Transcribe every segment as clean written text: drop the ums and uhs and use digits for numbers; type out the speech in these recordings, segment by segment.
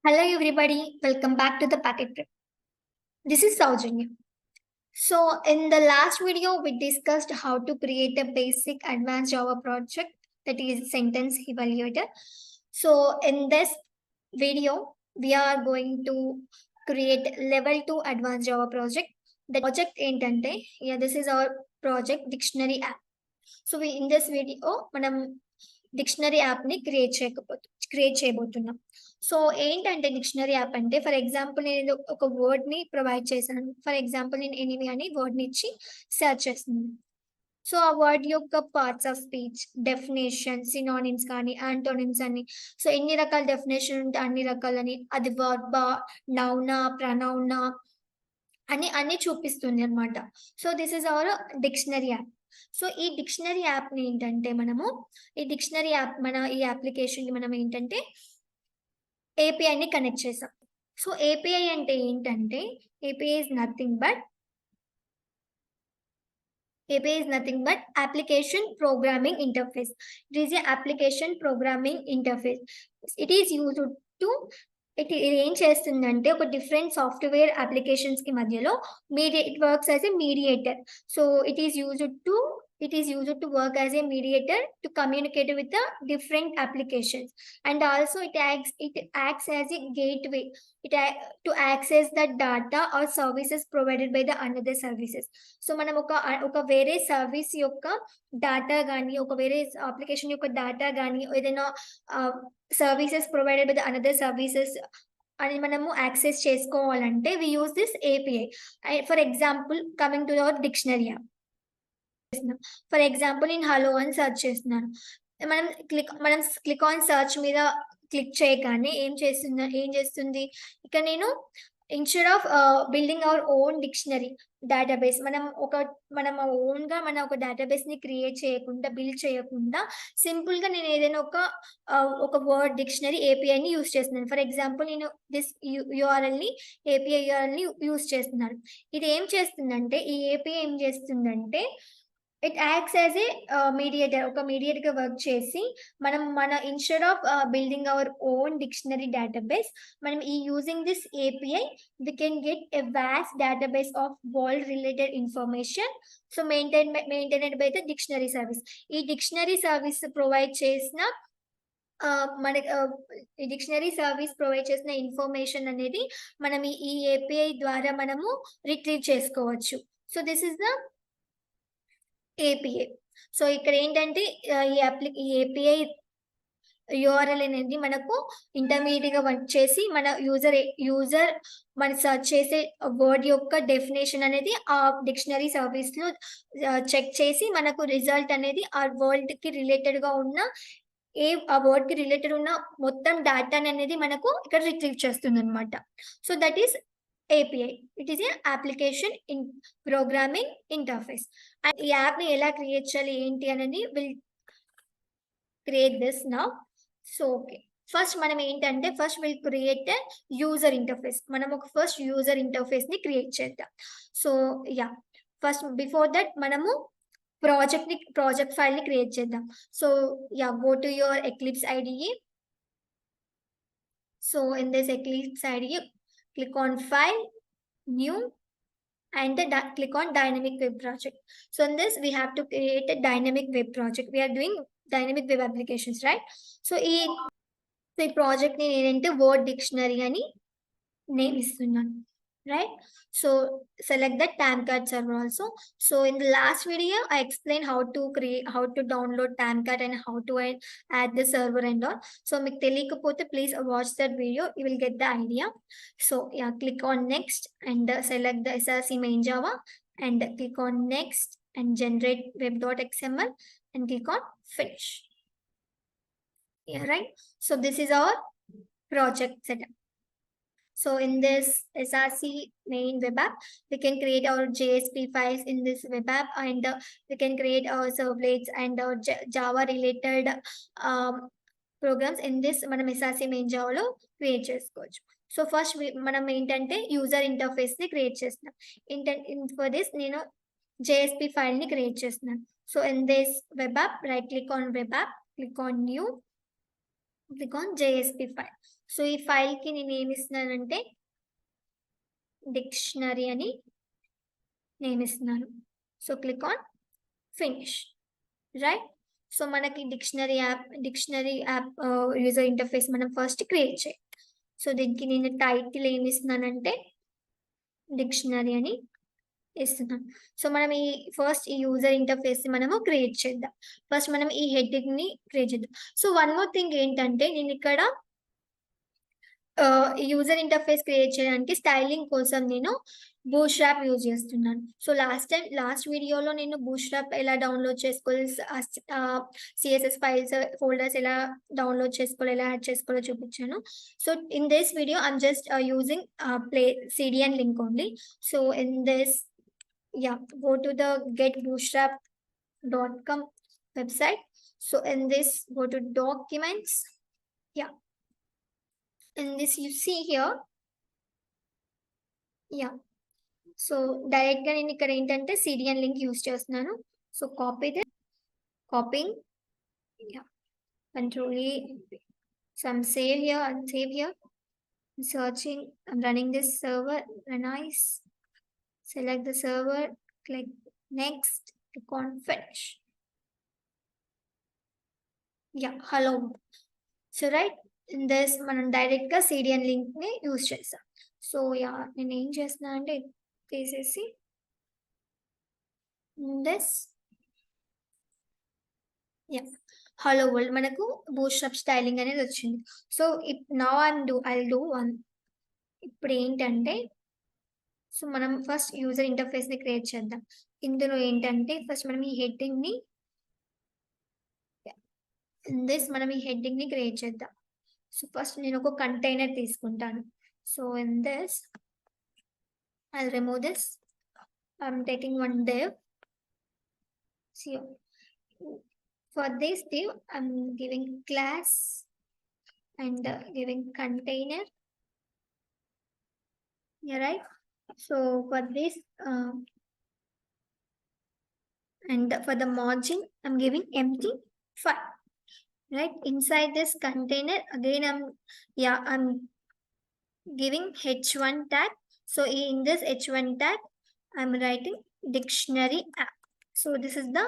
Hello everybody, welcome back to the PacketPrep. This is Saujanya. So in the last video, we discussed how to create a basic advanced Java project that is sentence evaluator. So in this video, we are going to create level 2 advanced Java project. The project ఏంటంటే, this is our project dictionary app. So in this video, మనం dictionary యాప్ని create చేయబోతున్నాం. So ఏంటంటే dictionary app అంటే, for example నేను ఒక వర్డ్ని provide చేశాను. For example నేను ఎనిమి అని వర్డ్ని ఇచ్చి సెర్చ్ చేస్తున్నాను. సో ఆ వర్డ్ యొక్క parts of speech, definition, synonyms కానీ యాంటోనిమ్స్ అని, సో ఎన్ని రకాల డెఫినేషన్ ఉంటే అన్ని రకాలని, అది వర్బా, నౌనా, ప్రనౌనా అని అన్ని చూపిస్తుంది అనమాట. So this is our dictionary app. So ఈ డిక్షనరీ యాప్ని ఏంటంటే ఈ అప్లికేషన్ మనం ఏంటంటే ఏపీఐని కనెక్ట్ చేసాం. సో ఏపీఐ అంటే ఏంటంటే API is nothing but application programming interface. It is a application programming interface. It is used to ఇది ఏం చేస్తుందంటే ఒక డిఫరెంట్ సాఫ్ట్వేర్ అప్లికేషన్స్ కి మధ్యలో it works as a mediator. So it is used to work as a mediator to communicate with the different applications, and also it acts as a gateway to access the data or services provided by the another services. So మనం ఒక వేరే service యొక్క data కానీ, ఒక వేరే application యొక్క data కానీ, ఏదైనా services provided by the another services అని మనము యాక్సెస్ చేసుకోవాలంటే we use this API. For example, coming to our dictionary app. For example నేను హలో అని సెర్చ్ చేస్తున్నాను. మనం క్లిక్ ఆన్ సెర్చ్ మీద క్లిక్ చేయగానే ఏం చేస్తుంది ఇక్కడ నేను instead of building our own dictionary database, మనం ఓన్ గా ఒక డేటాబేస్ ని బిల్డ్ చేయకుండా సింపుల్ గా నేను ఏదైనా ఒక వర్డ్ డిక్షనరీ ఏపీఐని యూస్ చేస్తున్నాను. ఫర్ ఎగ్జాంపుల్ నేను దిస్ ఏపీఐ యూఆర్ఎల్ ని యూస్ చేస్తున్నాను. ఇది ఏం చేస్తుందంటే, ఈ ఏపీఐ ఏం చేస్తుందంటే it acts as a mediator గా వర్క్ చేసి మన instead of building our own dictionary database, మనం ఈ using this API we can get a vast database of world related information, so maintained by the dictionary service. ఈ dictionary service provide చేసిన ఈ dictionary service provide చేసిన information అనేది మనం ఈ API ద్వారా మనము రిట్రీవ్ చేసుకోవచ్చు. So this is the API. So ఇక్కడ ఏంటంటే ఈ ఏపీఐ యూఆర్ఎల్ అనేది మనకు ఇంటర్మీడియట్ గా వర్క్ చేసి మన యూజర్ మన సెర్చ్ చేసే వర్డ్ యొక్క డెఫినేషన్ అనేది ఆ డిక్షనరీ సర్వీస్ లో చెక్ చేసి మనకు రిజల్ట్ అనేది ఆ వర్డ్ కి రిలేటెడ్ గా ఉన్న ఆ వర్డ్ కి రిలేటెడ్ ఉన్న మొత్తం డేటాని అనేది మనకు ఇక్కడ రిట్రీవ్ చేస్తుంది అనమాట. So that is API. It is an application in programming interface. And ఈ యాప్ ని ఎలా క్రియేట్ చేయాలి ఏంటి అనేది will create this now. So okay, first మనం ఏంటంటే విల్ క్రియేట్ యూజర్ ఇంటర్ఫేస్. మనం ఒక ఫస్ట్ యూజర్ ఇంటర్ఫేస్ ని క్రియేట్ చేద్దాం. సో ఫస్ట్ బిఫోర్ దట్ మనము ప్రాజెక్ట్ ఫైల్ ని క్రియేట్ చేద్దాం. So go to your eclipse IDE. So in this eclipse IDE, click on File, New, and click on Dynamic Web Project. So in this, we have to create a dynamic web project. We are doing dynamic web applications, right? So ఈ project ni nente word dictionary ani name istunnanu, right? So select the Tomcat server also. So in the last video, I explained how to download Tomcat and how to add the server and all. So మీకు తెలియకపోతే please watch that video, you will get the idea. So click on next and select the SRC main Java and click on next and generate web.xml and click on finish. Right? So this is our project setup. So in this SRC main web app, we can create our JSP files in this web app, and we can create our servlets and our Java related programs in this మనం SRC main Java లో create చేసుకోవచ్చు. So first మనం ఏంటంటే user interface ని create చేస్తున్నాం. For this నేను JSP file ని create చేస్తున్నాను. So in this web app, right click on web app, click on new, click on JSP file. So ఈ ఫైల్ కి నేను ఏమి ఇస్తున్నానంటే డిక్షనరీ అని నేమ్ ఇస్తున్నాను. So click on finish, right? So మనకి డిక్షనరీ యాప్ యూజర్ ఇంటర్ఫేస్ మనం first create చేయాలి. So దీనికి నేను టైటిల్ ఏమి ఇస్తున్నానంటే డిక్షనరీ అని ఇస్తున్నాను. సో మనం ఈ యూజర్ ఇంటర్ఫేస్ మనము క్రియేట్ చేద్దాం. ఫస్ట్ మనం ఈ హెడ్డింగ్ ని క్రియేట్ చేద్దాం. సో వన్ మోర్ థింగ్ ఏంటంటే నేను ఇక్కడ యూజర్ ఇంటర్ఫేస్ క్రియేట్ చేయడానికి స్టైలింగ్ కోసం నేను బూట్స్ట్రాప్ యూజ్ చేస్తున్నాను. సో లాస్ట్ వీడియోలో నేను బూట్స్ట్రాప్ ఎలా డౌన్లోడ్ చేసుకోవాలి, సిఎస్ఎస్ ఫైల్స్ ఫోల్డర్స్ ఎలా డౌన్లోడ్ చేసుకోవాలి, ఎలా యాడ్ చేసుకోవాలో చూపించాను. So in this video I'm just using CDN link only. So in this, go to the getbootstrap.com website. So in this, go to documents. In this you see here, so direct గా నేను ఇక్కడ ఏంటంటే CDN link use చేస్తున్నాను. So copying, control A. So I'm save here, I'm searching, I'm running this server, nice. Select the server, click next, click on finish. Hello. So right in this మనం direct గా CDN link ని use చేస్తాం. So నేను ఏం చేస్తున్నా అంటే తీసేసి this hello world మనకు బూట్స్ట్రాప్ స్టైలింగ్ అనేది వచ్చింది. So now I'll do one. ఇప్పుడు ఏంటంటే సో మనం ఫస్ట్ యూజర్ ఇంటర్ఫేస్ ని క్రియేట్ చేద్దాం. ఇందులో ఏంటంటే ఫస్ట్ మనం ఈ హెడ్డింగ్ ని మనం ఈ హెడ్డింగ్ ని క్రియేట్ చేద్దాం. సో ఫస్ట్ నేను ఒక కంటైనర్ తీసుకుంటాను. So in this I'll remove this. I'm taking one div. So for this div I'm giving class and giving container. Right? So for this and for the margin I'm giving empty file. Right? Inside this container again I'm giving h1 tag. So in this h1 tag I'm writing dictionary app. So this is the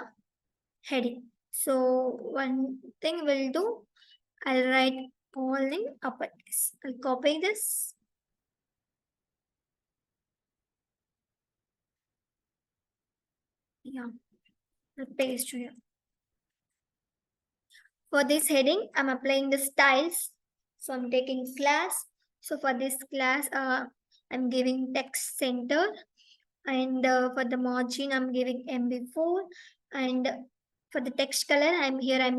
heading. So one thing we'll do, I'll write all in uppercase. I'll copy this. I'll paste here. For this heading I'm applying the styles. So I'm taking class. So for this class I'm giving text center, and for the margin I'm giving MB4, and for the text color I'm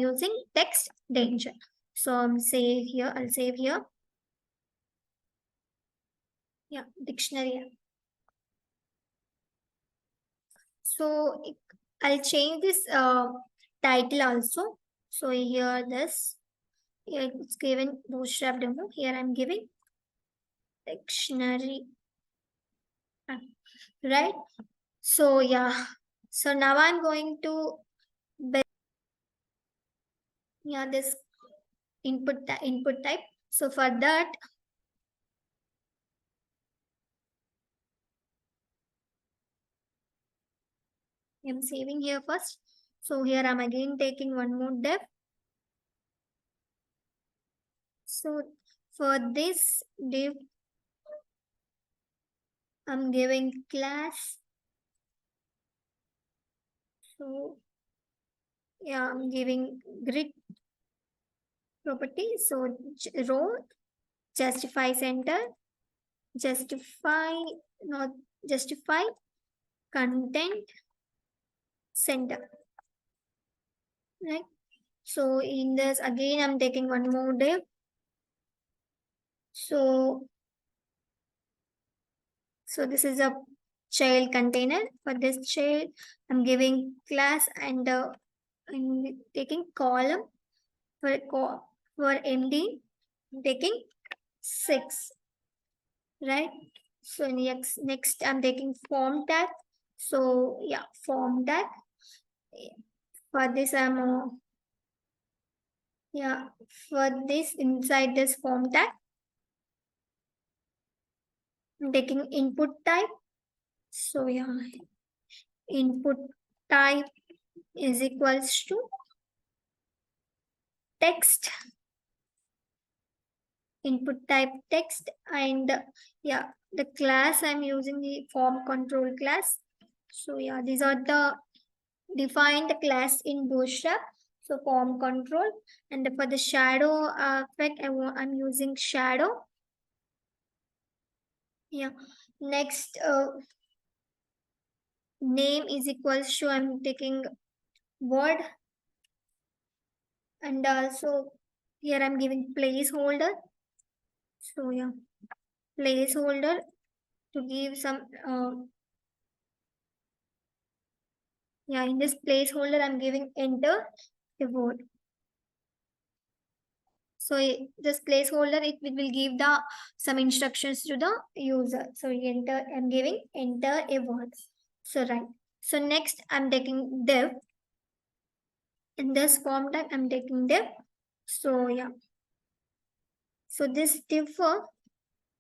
using text danger. So I'll save here. Dictionary. So I'll change this title also. So here it's given bootstrap demo. Here I'm giving dictionary, right? So so now I'm going to this input type. So for that I'm saving here first. So here I'm again taking one more div. So for this div I'm giving class. So I'm giving grid property. So row, justify center, justify content center, right? So in this again I'm taking one more div. So this is a child container. For this child I'm giving class, and I'm taking column. For MD I'm taking 6, right? So next I'm taking form tag. So form tag. For this I'm Yeah, for this inside this form tag, I'm taking input type. So yeah, input type is equals to text, input type text, and yeah, the class I'm using the form control class. So yeah, these are the defined class in Bootstrap. So form control, and for the shadow effect, I'm using shadow. Yeah. Next, name is equals to I'm taking word, and also here I'm giving placeholder. So yeah, placeholder to give some yeah, in this placeholder I'm giving enter a word. So this placeholder it will give the some instructions to the user. So enter, I'm giving enter a word. So right. So next I'm taking div. In this form tag I'm taking div. So yeah. So this div for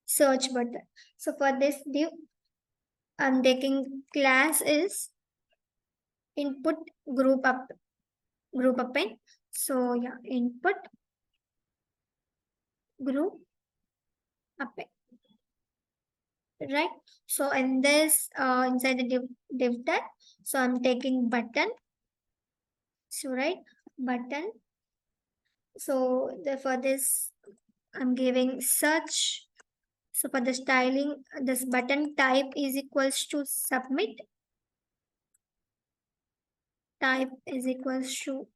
search button. So for this div I'm taking class is input group up group append. So yeah, input group append. Right. So in this inside the div tag, so I'm taking button. So right, button. So for this I'm giving search. So for the styling, this button type is equals to submit. Type is equals to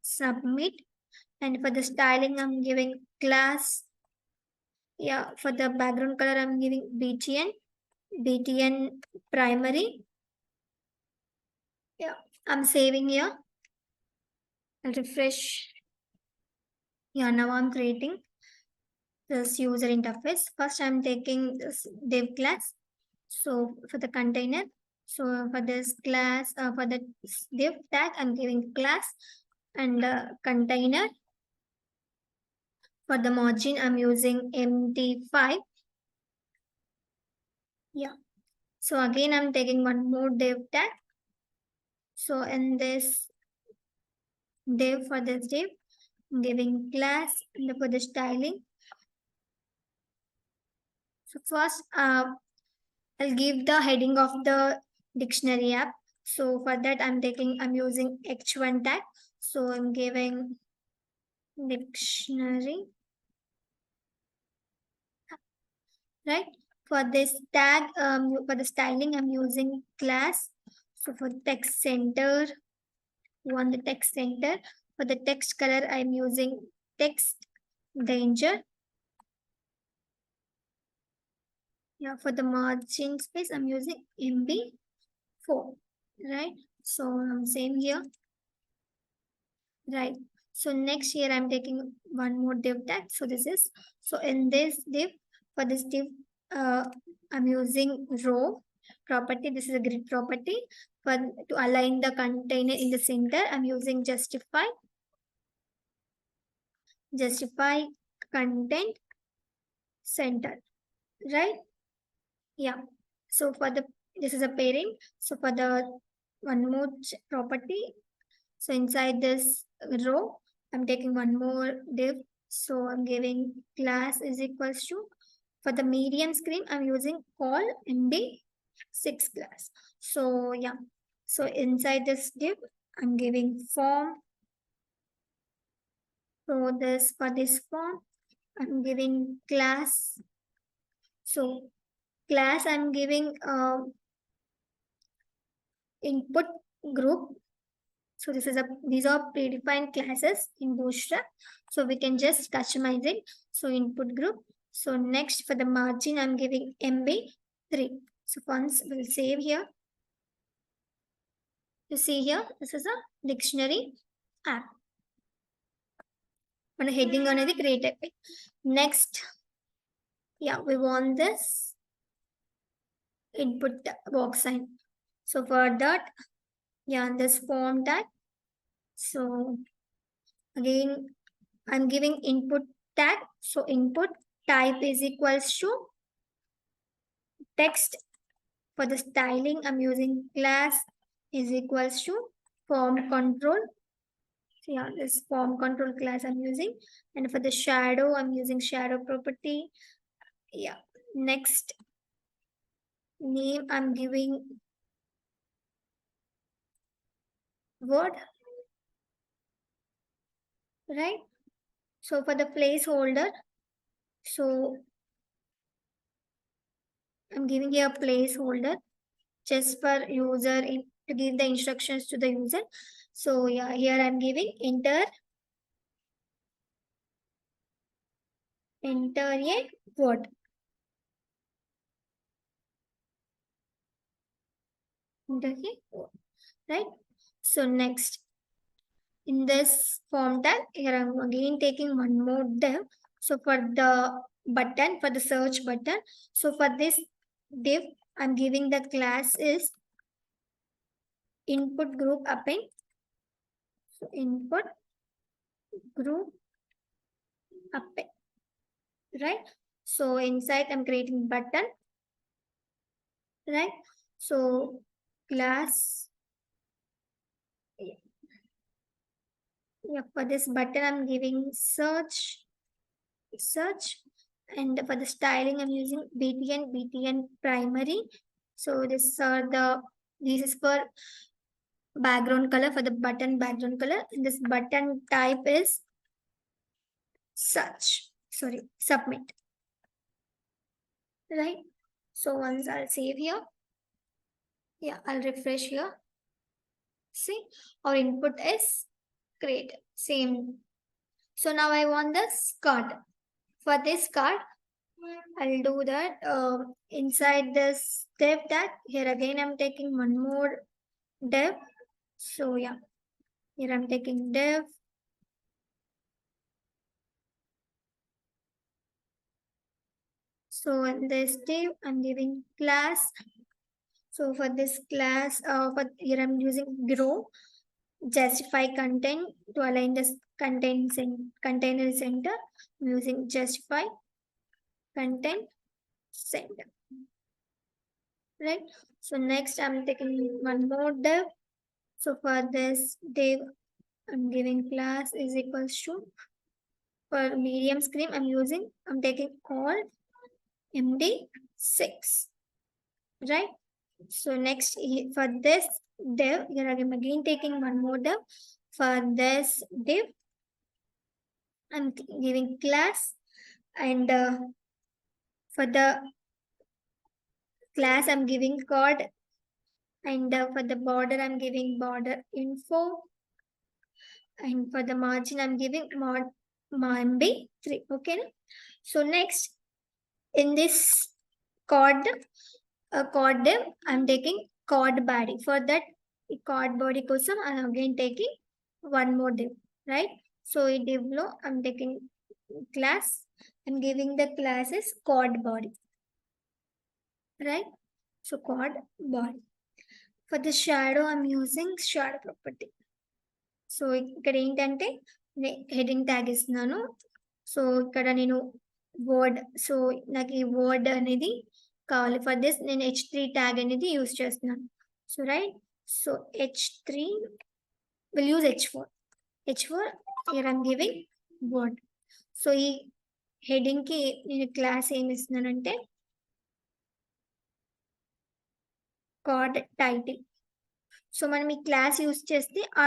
submit. And for the styling I'm giving class. Yeah, for the background color I'm giving btn primary. Yeah, I'm saving here. I'll refresh. Yeah, now I'm creating this user interface. First, I'm taking this div class. So for the container, so for this class, for the div tag, I'm giving class and container. For the margin, I'm using MD5. Yeah. So again, I'm taking one more div tag. So in this div, for this div, I'm giving class and for the styling. So first, I'll give the heading of the dictionary app. So for that, I'm using H1 tag. So I'm giving dictionary, right? For this tag, for the styling, I'm using class. So for text center, on the text center. For the text color, I'm using text danger. Yeah, for the margin space, I'm using MB4, right? So same here. Right. So next here I'm taking one more div tag. So this is, so in this div, for this div, uh, I'm using row property. This is a grid property. For to align the container in the center, I'm using justify content center. Right? Yeah. So for the, this is a pairing. So for the one more property, so inside this row, I'm taking one more div. So I'm giving class is equals to, for the medium screen, I'm using call MD6 class. So yeah, so inside this div, I'm giving form. So this, for this form, I'm giving class. So class, I'm giving input group. So this is a, these are predefined classes in Bootstrap. So we can just customize it. So input group. So next for the margin, I'm giving MB3. So once we'll save here. You see here, this is a dictionary app. On a heading on the create epic. Next, yeah, we want this input box sign. So for that, yeah, this form tag. So again, I'm giving input tag. So input type is equals to text. For the styling, I'm using class is equals to form control. So yeah, this form control class I'm using. And for the shadow, I'm using shadow property. Yeah. Next name, I'm giving word, right? So for the placeholder, so I'm giving here a placeholder just for user to give the instructions to the user. So yeah, here I'm giving enter a word, enter a word, right? So next in this form tag, here I'm again taking one more div. So for the button, for the search button, so for this div, I'm giving the class is input group append. So input group append, right? So inside I'm creating button, right? So class, yeah, for this button I'm giving search, and for the styling I'm using btn primary. So this is for background color, for the button background color, and this button type is submit, right? So once I'll save here, yeah, I'll refresh here. See, our input is create, same. So now I want this card. For this card, I'll do that inside this div tag. Here again, I'm taking one more div. So yeah, here I'm taking div. So in this div, I'm giving class. So for this class, for here I'm using grow, justify content to align this container center. I'm using justify content center, right? So next I'm taking one more div. So for this div, I'm giving class is equals to, for medium screen I'm taking all MD6, right? So next for this div, here I'm again taking one more div. For this div, I'm giving class, and for the class I'm giving code, and for the border I'm giving border info, and for the margin I'm giving MB3. Okay. So next in this code code div, I'm taking code body. For that code body కోసం I'm again taking one more div, right? So in div lo I'm taking class. I'm giving the class is code body, right? So code body. For the shadow I'm using shadow property. So ఇక్కడ ఏంటంటే heading tag ఇస్తున్నాను. So ఇక్కడ నేను word, so నాకు ఈ word అనేది కావాలి. For this నేను h3 ట్యాగ్ అనేది యూజ్ చేస్తున్నాను. So right, so h3 will use h4 here I'm giving word. So ఈ హెడింగ్ కి నేను క్లాస్ ఏమి ఇస్తున్నానంటే కార్డ్ టైటిల్. సో మనం ఈ క్లాస్ యూజ్ చేస్తే ఆ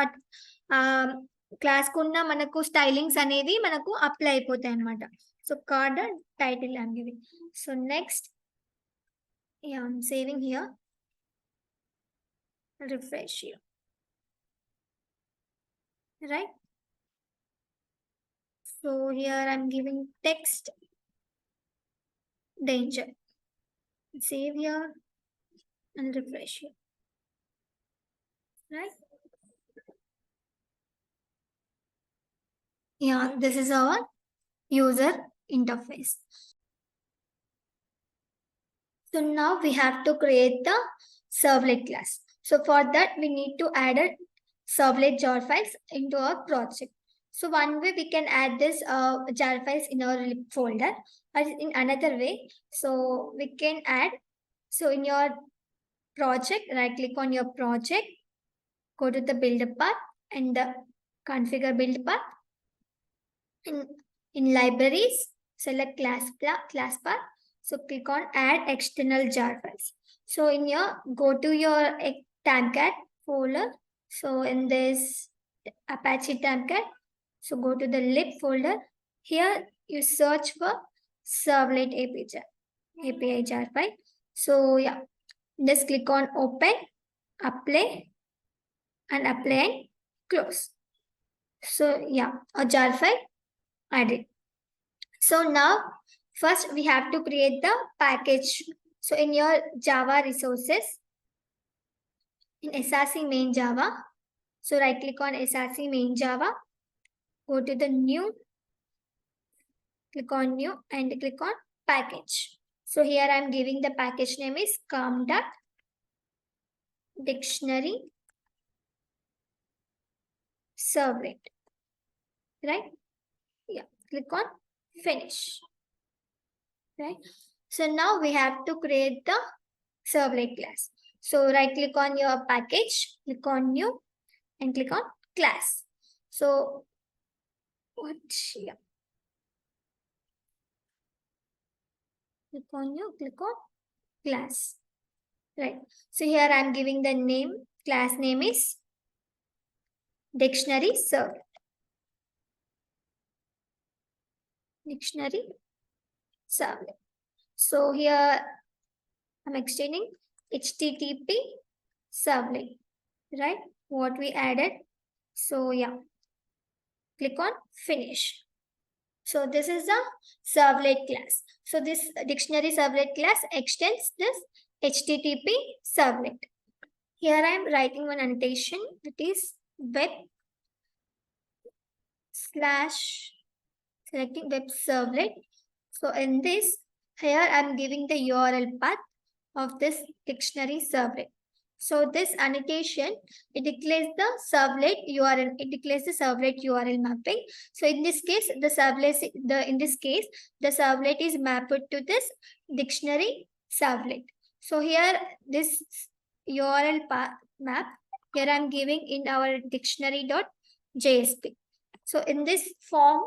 క్లాస్ కున్న మనకు స్టైలింగ్స్ అనేవి మనకు అప్లై అయిపోతాయి అనమాట. So card title I'm giving. So next I'm saving here, refresh here, right? So here I'm giving text danger. Save here and refresh here, right? Yeah, this is our user interface. So now we have to create the servlet class. So for that we need to add a servlet jar files into our project. So one way we can add this jar files in our lib folder, or in another way, so we can add, so in your project, right click on your project, go to the build path and the configure build path. In libraries, select class path. So click on add external jar files. So in your, go to your Tomcat folder. So in this Apache Tomcat, so go to the lib folder. Here you search for Servlet API jar file. So yeah, just click on open, apply and close. So yeah, a jar file added. So now first we have to create the package. So in your Java resources, in SRC main Java, so right click on SRC main Java, go to the new, click on new and click on package. So here I am giving the package name is com.dictionary servlet, right? Yeah, click on finish, right? So now we have to create the servlet class. So right click on your package, click on new and click on class. So what, yeah. Click on new, click on class. Right. So here I'm giving the name, class name is dictionary servlet. Dictionary servlet. So here I'm extending HTTP servlet, right? What we added. So yeah, click on finish. So this is the servlet class. So this dictionary servlet class extends this HTTP servlet. Here I am writing one annotation, that is web slash selecting web servlet. So in this, here I am giving the URL path of this dictionary servlet. So this annotation, it declares the servlet URL. It declares the servlet URL mapping. So in this case, the servlet is mapped to this dictionary servlet. So here this URL map, here I'm giving in our dictionary.jsp. So in this form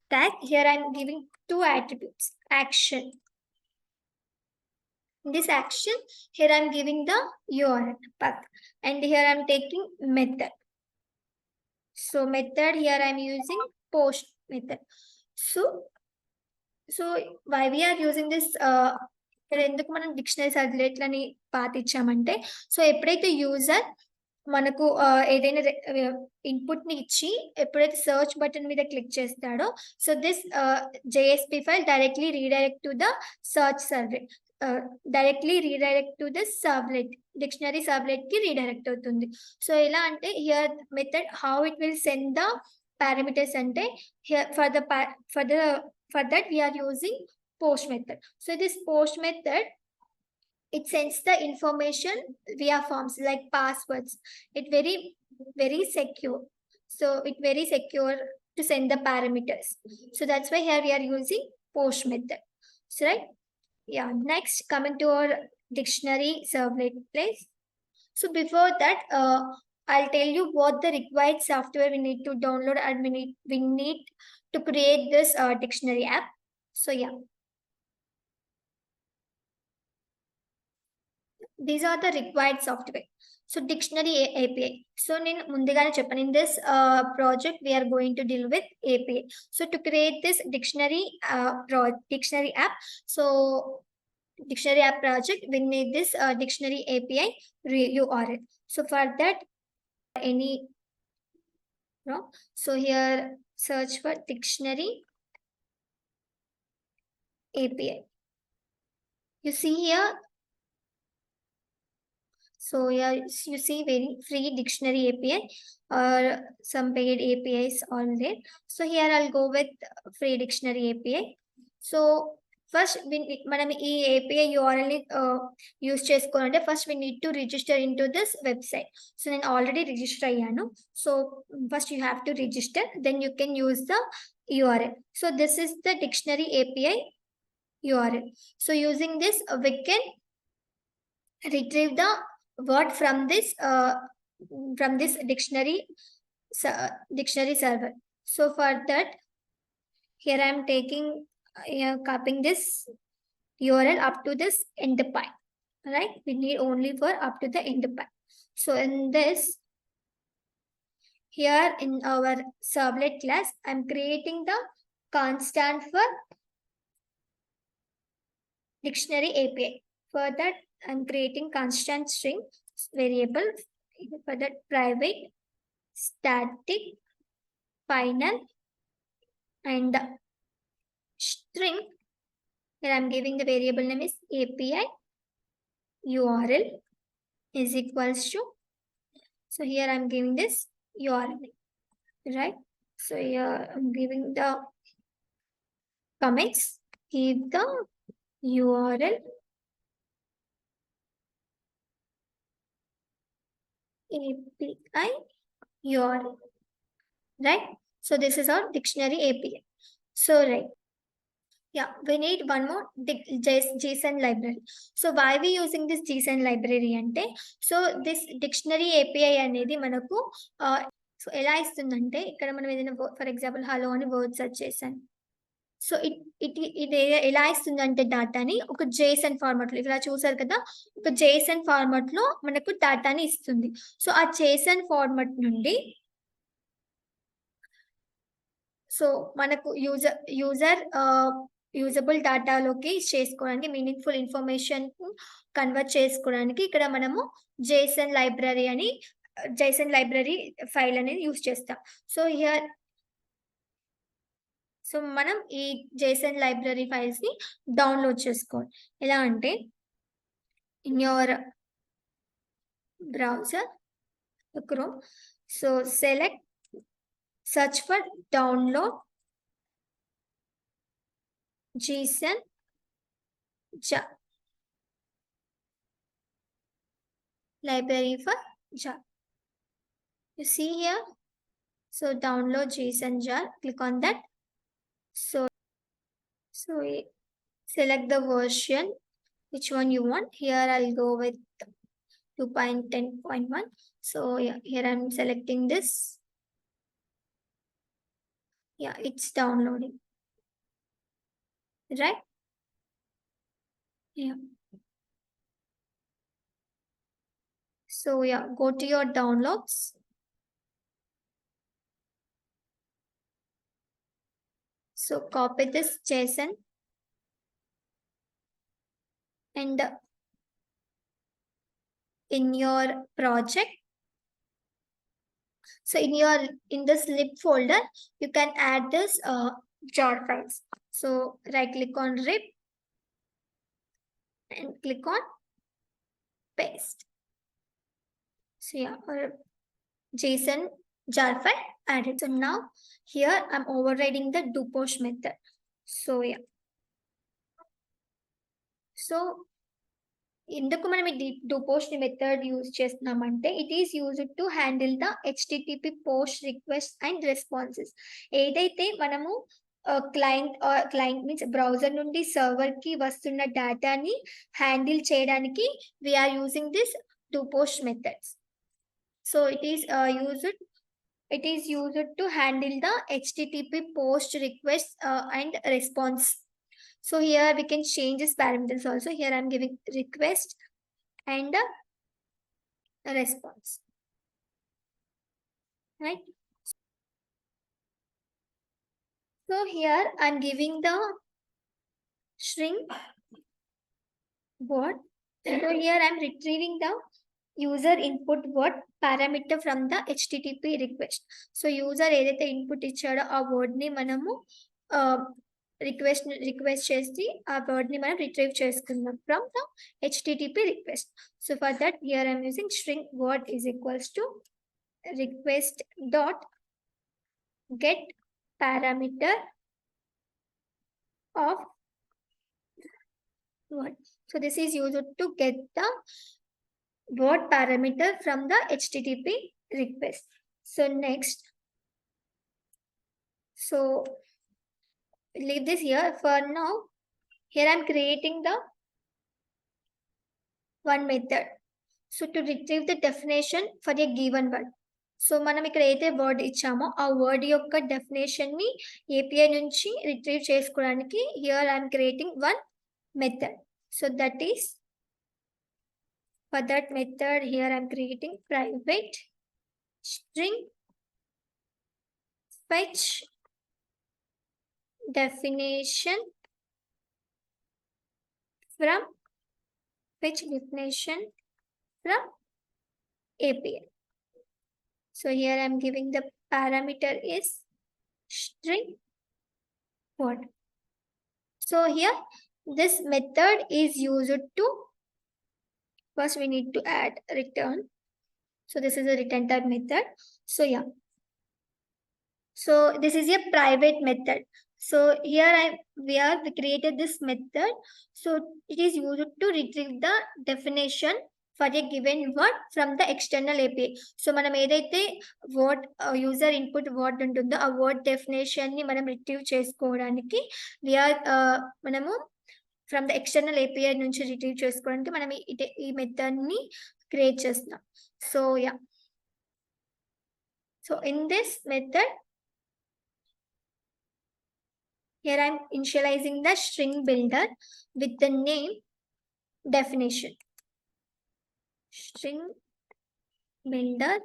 tag, here I'm giving two attributes, action. In this action, here I'm giving the URL path and here I'm taking method. So method, here I'm using post method. So why we are using this ఎందుకు మనం dictionary సర్క్యులేట్లని path ఇచ్చామంటే, so ఎప్పుడైతే user మనకు ఏదైనా input ని ఇచ్చి ఎప్పుడైతే search button మీద క్లిక్ చేస్తాడో, so this JSP file directly redirect to the search సర్వెట్, directly redirect to the servlet, dictionary servlet కి రీడైరెక్ట్ అవుతుంది. సో ఎలా అంటే here method how it will send the parameters అంటే, here for that we are using post method. So this post method, it sends the information via forms like passwords. It very secure. So it very secure to send the parameters. So that's why here we are using post method. So right. Yeah. Next, coming to our dictionary servlet place. So before that, I'll tell you what the required software we need to download and we need to create this dictionary app. So yeah. These are the required software. So dictionary API. So in this project we are going to deal with API. So to create this dictionary app, so dictionary app project, we need this dictionary API URL. So for that, so here search for dictionary API. You see here. So yeah, you see very free dictionary API or some paid APIs all there. So here I'll go with free dictionary API. So first మనం ఈ API యూఆర్ఎల్ని use చేసుకోవాలంటే first we need to register in to this website. So నేను already register అయ్యాను. So first you have to register, then you can use the URL. So this is the dictionary API URL. So using this, we can retrieve the word from this dictionary server. So for that, here I am taking copying this URL up to this endpoint. Right? We need only for up to the endpoint. So in this, here in our servlet class, I'm creating the constant for dictionary API. For that, I'm creating constant string variable. For that, private, static, final, and the string. Here I'm giving the variable name is API URL is equals to. So here I'm giving this URL, right? So here I'm giving the comments. Give the URL API URL, right? So this is our dictionary API. So right, yeah, we need one more JSON library. So why we using this JSON library ante? So this dictionary API అనేది మనకు so ఎలా ఇస్తుందంటే ఇక్కడ మనం ఏదైనా for example hello అని word search చేశాను. So ఇది ఎలా ఇస్తుందంటే డేటాని ఒక జేసన్ ఫార్మాట్లో, ఇలా చూసారు కదా, ఒక జేసన్ ఫార్మాట్లో మనకు డేటాని ఇస్తుంది. సో ఆ జేసన్ ఫార్మాట్ నుండి సో మనకు యూజబుల్ డేటాలోకి చేసుకోవడానికి, మీనింగ్ఫుల్ ఇన్ఫర్మేషన్ కన్వర్ట్ చేసుకోవడానికి ఇక్కడ మనము జేసన్ లైబ్రరీ ఫైల్ అనేది యూజ్ చేస్తాం. సో మనం ఈ జేసన్ లైబ్రరీ ఫైల్స్ ని డౌన్లోడ్ చేసుకోవాలి. ఎలా అంటే in your browser chrome, so search for download JSON jar library for jar. You see here, so download JSON jar, click on that. So select the version which one you want. Here I'll go with 2.10.1. so yeah, here I'm selecting this. Yeah, it's downloading, right? Yeah. So yeah, go to your downloads. So copy this JSON and in your project. So in this lib folder, you can add this jar files. So right click on rip and click on paste. So yeah, JSON jar file added. So now here I'm overriding the do post method. So yeah, so ఎందుకు మనం ఈ do post method use చేస్తున్నామంటే, it is used to handle the HTTP post request and responses. ఏదైతే మనము client means browser నుండి server కి వస్తున్న డేటాని హ్యాండిల్ చేయడానికి we are using this do post methods. So it is used to handle the HTTP post request and response. So here we can change this parameters also. Here I'm giving request and a response, right? So here I'm giving the string word. So here I'm retrieving the user input word parameter from the HTTP request. So user ఏదైతే input ఇచ్చాడో ఆ word ని మనము request చేసి ఆ word ని మనం retrieve చేసుకుందాం from the HTTP request. So for that, here I'm using string word is equals to request dot get parameter of what. So this is used to get the what parameter from the HTTP request. So next, so leave this here for now. Here I'm creating the one method. So to retrieve the definition for a given word. So మనం ఇక్కడ ఏదైతే word ఇచ్చామో ఆ word యొక్క definition ని API నుంచి retrieve చేసుకోవడానికి here I'm creating one method. So that is for that method here I'm creating private string fetch definition from API. So here I am giving the parameter is string word. So here this method is used to, first we need to add return. So this is a return type method. So yeah. So this is a private method. So here we created this method. So it is used to retrieve the definition for a given word from the external API. So మనం ఏదైతే word user input word ఉంటుందో ఆ word definition ని మనం retrieve చేసుకోవడానికి మనము from the external API నుంచి retrieve చేసుకోవడానికి మనం ఈ మెథడ్ ని క్రియేట్ చేస్తున్నాం. So yeah, so in this method here I am initializing the string builder with the name definition. String builder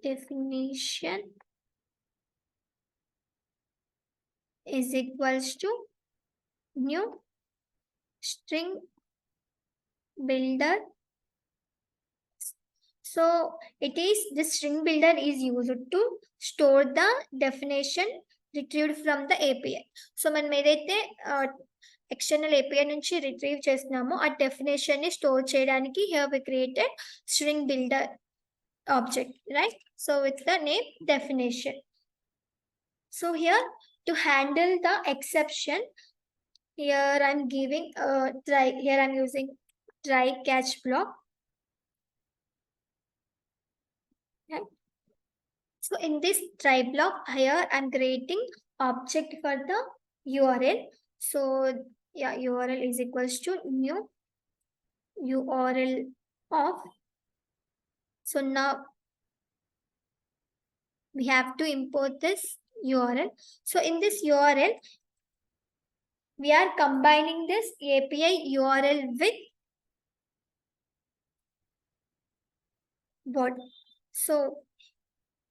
definition is equals to new string builder. So it is, the string builder is used to store the definition retrieved from the API. So మనం ఏదైతే external API నుంచి retrieve చేస్తున్నామో ఆ definition ని store చేయడానికి here we created string builder object, right? So with the name definition. So here to handle the exception, here I'm giving try, here I'm using try catch block. Right? So in this try block, here I'm creating object for the URL. So yeah, URL is equals to new URL of. So now we have to import this URL. So in this URL, we are combining this API URL with what? So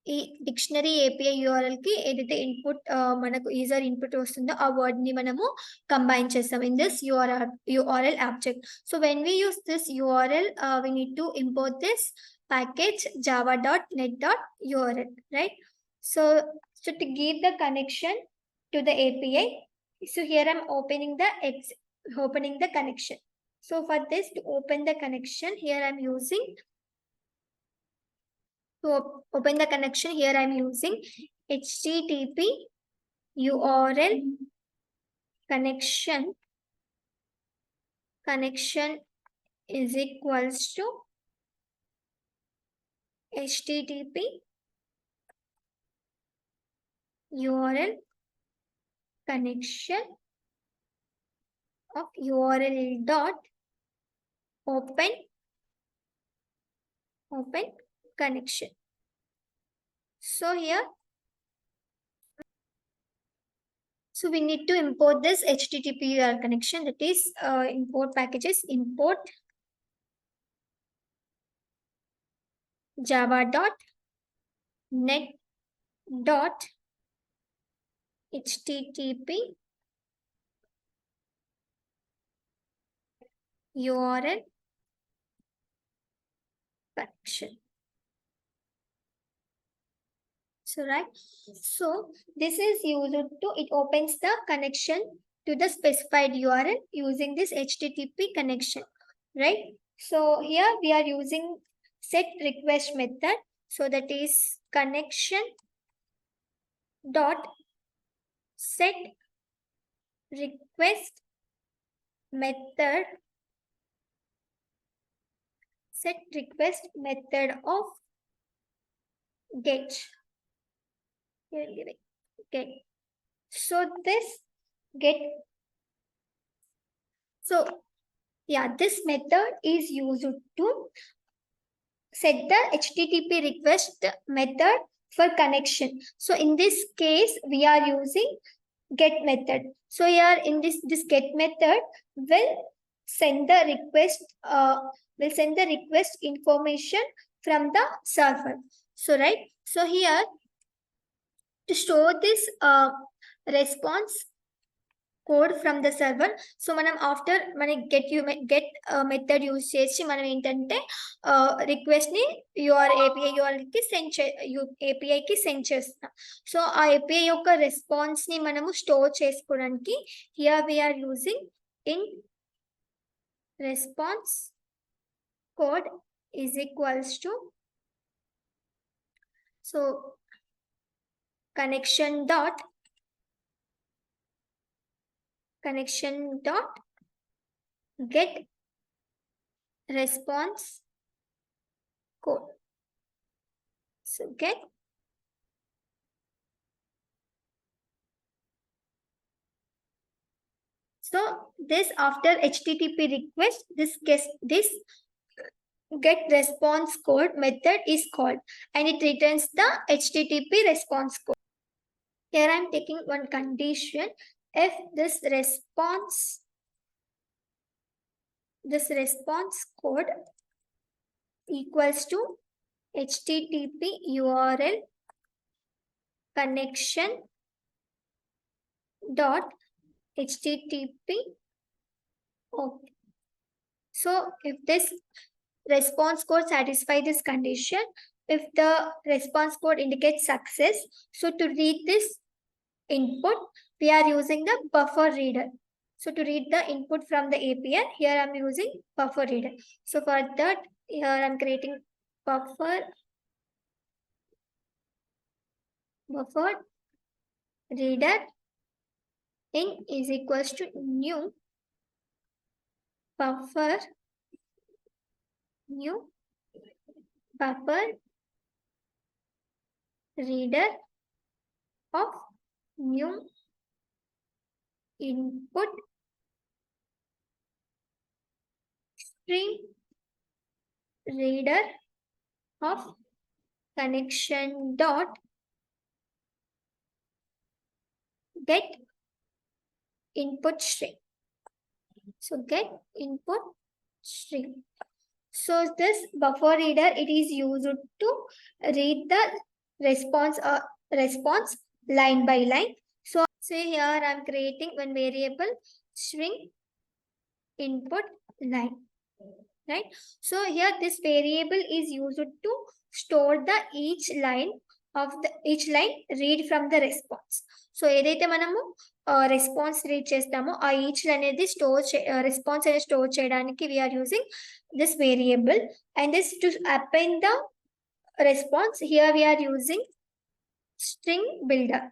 ఈ dictionary API URL కి ఏదైతే input మనకు user input వస్తుందో ఆ word ని మనము combine చేస్తాం in this URL object. So when we use this URL we need to import this package java.net.url, right? So to give the connection to the API, so here I'm opening the connection. So for this, to open the connection, here I'm using, to open the connection, here I'm using HTTP URL connection is equals to HTTP URL connection of URL dot open connection. So here, so we need to import this HTTP URL connection, that is import packages, import java.net.http URL connection. So right, so this is used to, it opens the connection to the specified URL using this HTTP connection, right? So here we are using set request method. So that is connection dot set request method, set request method of get. Here give it get. So this get. So yeah, this method is used to set the HTTP request method for connection. So in this case, we are using get method. So here in this get method will send the request information from the server. So right. So here to store this response code from the server. So మనం after మన get method use చేసి మనం ఏంటంటే request ని API URL కి API కి send చేస్తాం. So ఆ API యొక్క రెస్పాన్స్ ని మనము స్టోర్ చేసుకోవడానికి here we are using in response code is equals to so connection dot get response code. So get so this after HTTP request this get response code method is called and it returns the HTTP response code. Here I am taking one condition. If this response code equals to HTTP URL connection dot HTTP. Okay. So if this response code satisfy this condition, if the response code indicates success, so to read this input, we are using the buffer reader. So to read the input from the API, here I'm using buffer reader. So for that, here I'm creating buffer reader in is equals to new buffer reader of new input string reader of connection dot get input string. So get input string. So this buffer reader, it is used to read the response line by line. So say here I'm creating one variable string input line, right? So here this variable is used to store the each line read from the response. So ఏదైతే మనము response read చేస్తామో ఆ each అనేది response అనేది store చేయడానికి we are using this variable and this to append the response here we are using string builder.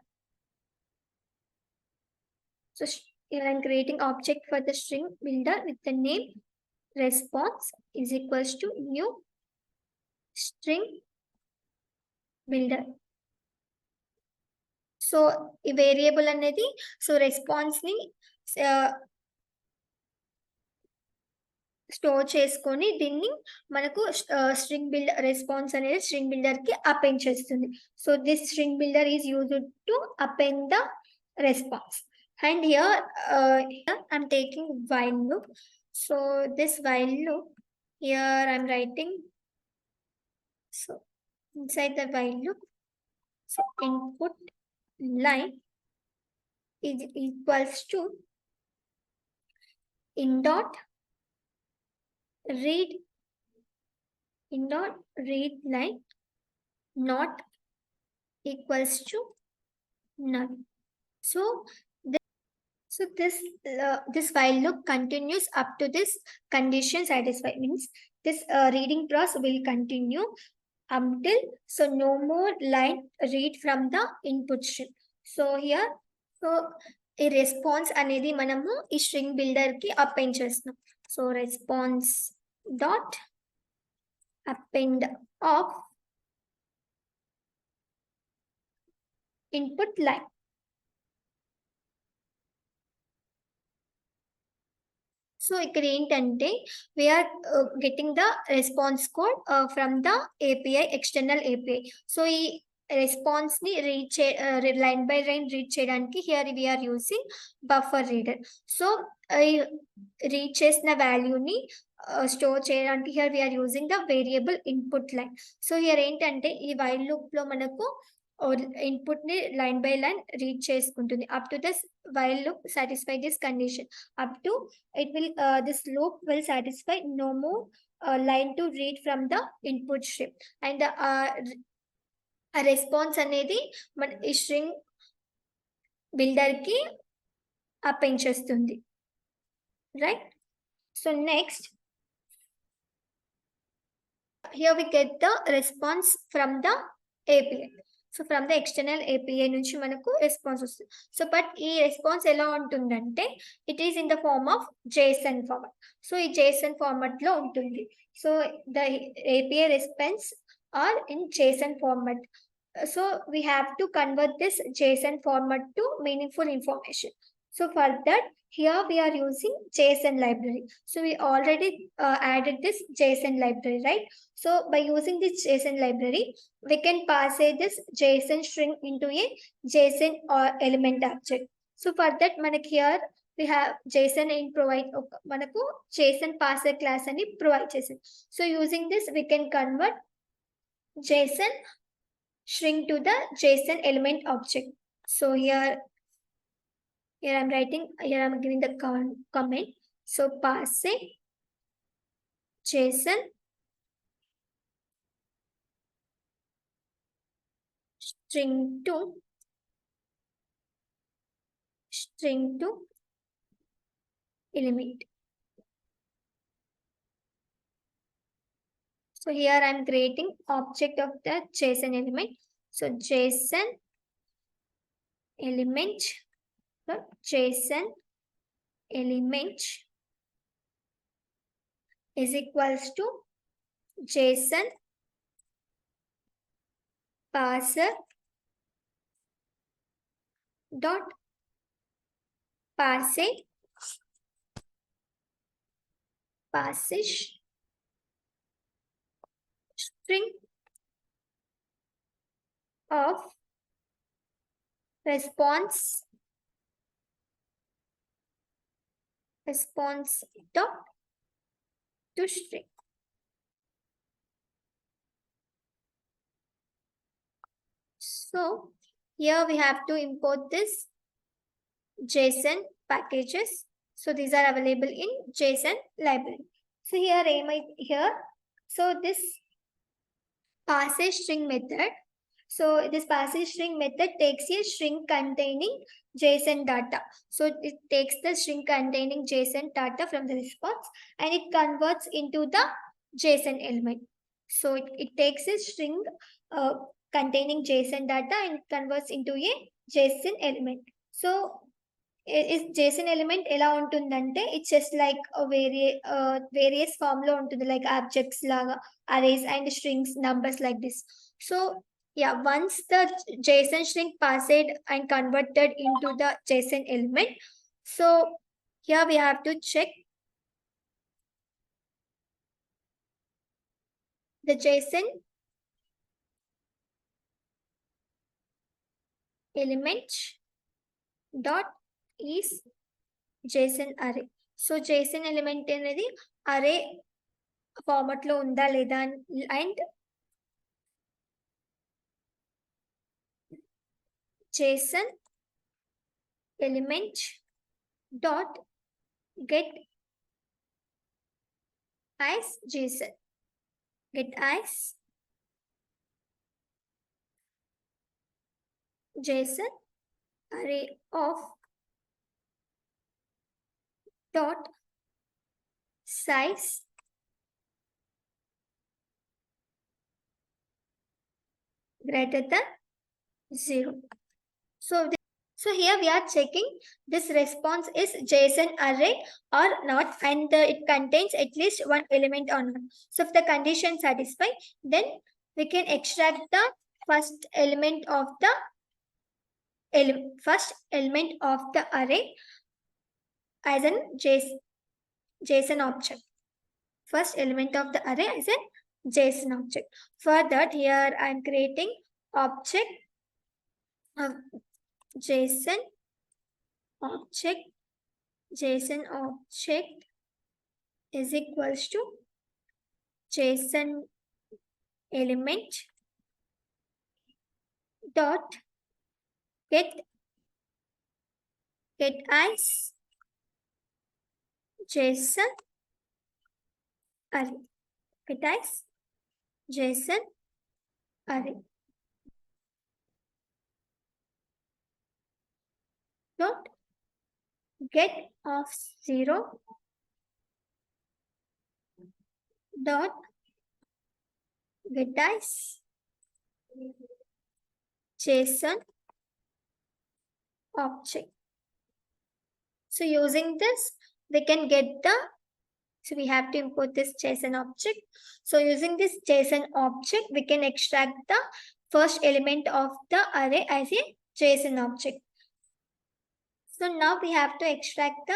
So here I'm creating object for the string builder with the name response is equals to new string builder. So ఈ variable అనేది so response ని store చేసుకొని దీన్ని మనకు string builder response అనేది string builder కి append చేస్తుంది. So this string builder is used to append the response. And here I'm taking while loop. So this while loop, here I'm writing. So inside the while loop, so input line is equals to in dot read line not equals to none. So this while loop continues up to this condition satisfied, means this reading process will continue until so no more line read from the input string. So here ఈ response అనేది మనము ఈ string builder కి append చేస్తున్నాం. So response dot append of input line. So ఇక్కడ ఏంటంటే we're getting the response code from the API, external API. So ఈ response ని read line by line read చేయడానికి here we're using buffer reader. So read చేసిన వాల్యూని store చేయడానికి here we're using the variable input line. So here ఏంటంటే ఈ while loop లో మనకు ఇన్పుట్ ని లైన్ బై లైన్ రీడ్ చేసుకుంటుంది. Up to this while loop satisfy this condition, up to it will this loop will satisfy no more line to read from the input string, and the response అనేది మన ఈ string builder కి append చేస్తుంది, right? So next here we get the response from the API. So from the external API నుంచి మనకు response వస్తుంది. So but ఈ response ఎలా ఉంటుందంటే it is in the form of JSON format. So ఈ JSON format లో ఉంటుంది. So the API response are in JSON format. So we have to convert this JSON format to meaningful information. So for that, here we are using JSON library. So we already added this JSON library, right? So by using this JSON library, we can pass this JSON string into a JSON or element object. So for that, manak here we have JSON in provide manaku JSON parser class ani provide chesin. So using this, we can convert JSON string to the JSON element object. So here I'm writing, here I'm giving the comment. So pass JSON string to element. So here I'm creating object of the JSON element. So JSON element, so JSON element is equals to JSON parser dot passage string of response dot to string. So here we have to import this JSON packages. So these are available in JSON library. So here, so this passage string method. So this passage string method takes a string containing JSON data. So it takes the string containing JSON data from the response and it converts into the JSON element. So it takes a string containing JSON data and converts into a JSON element. So is JSON element ఎలా ఉంటుందంటే it's just like various form లో ఉంటుంది, like objects లాగా, arrays and strings, numbers like this. So yeah, once the JSON string passed and converted into the JSON element, so here we have to check the JSON element dot is JSON array. So JSON element అనేది array format లో ఉందా లేదా and JSON element dot get as JSON. Get as JSON array of dot size greater than 0. So here we are checking this response is JSON array or not, and it contains at least one element or not. So if the condition satisfy, then we can extract the first element of the array as an JSON object. First element of the array is a JSON object. For that, here I am creating object of JSON object. JSON object is equals to JSON element dot get as JSON array. Get as JSON array. Dot get of 0 dot get as JSON object. So using this, we can get the, so we have to import this JSON object. So using this JSON object, we can extract the first element of the array as a JSON object. So now we have to extract the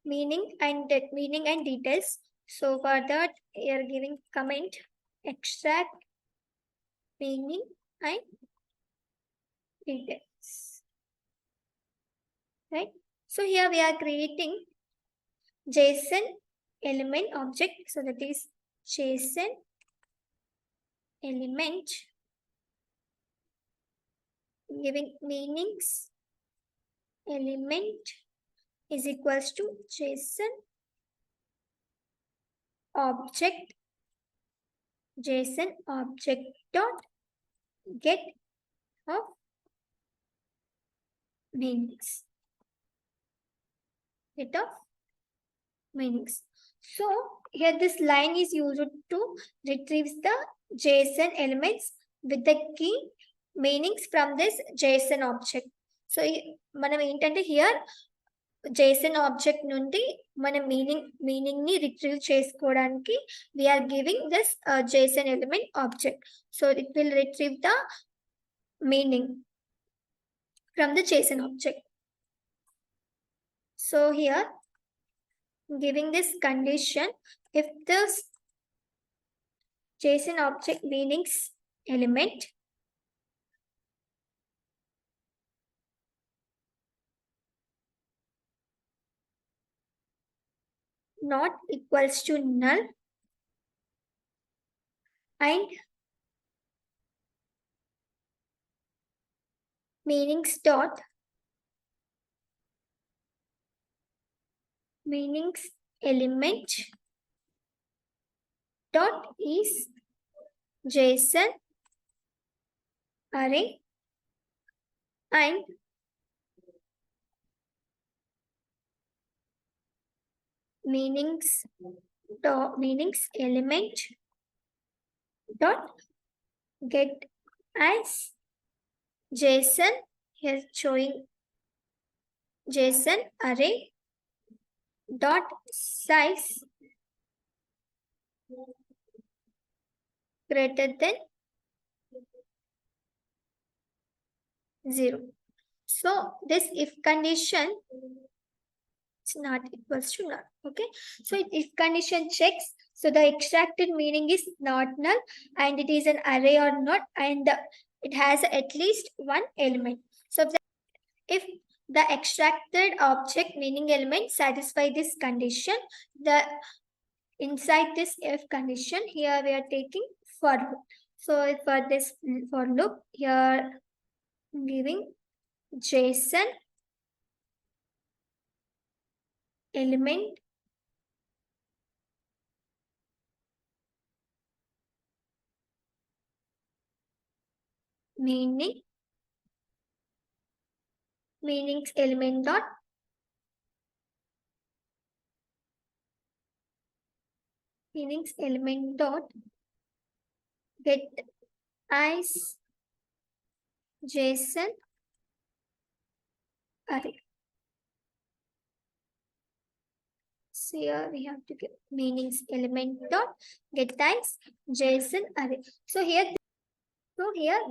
meaning and details. So for that, we are giving comment extract meaning and details. Right? So here we are creating JSON element object. So that is JSON element giving meanings element is equals to JSON object dot get of meanings. Get of meanings. So here this line is used to retrieve the JSON elements with the key meanings from this JSON object. So మనం ఏంటంటే here JSON object నుండి మన meaning ని retrieve చేసుకోవడానికి we are giving this JSON element object. So it will retrieve the meaning from the JSON object. So here giving this condition, if this JSON object meanings element not equals to null and meanings element dot is JSON array and meanings element dot get as JSON, here showing JSON array dot size greater than 0. So this if condition it's not equals to null. Okay, so if condition checks, so the extracted meaning is not null and it is an array or not, and it has at least one element. So if the extracted object meaning element satisfy this condition, the inside this if condition, here we are taking for loop. So for this for loop, here giving JSON element meanings element dot meanings element dot get as JSON array. So here we have to give meanings element dot get types JSON array. So here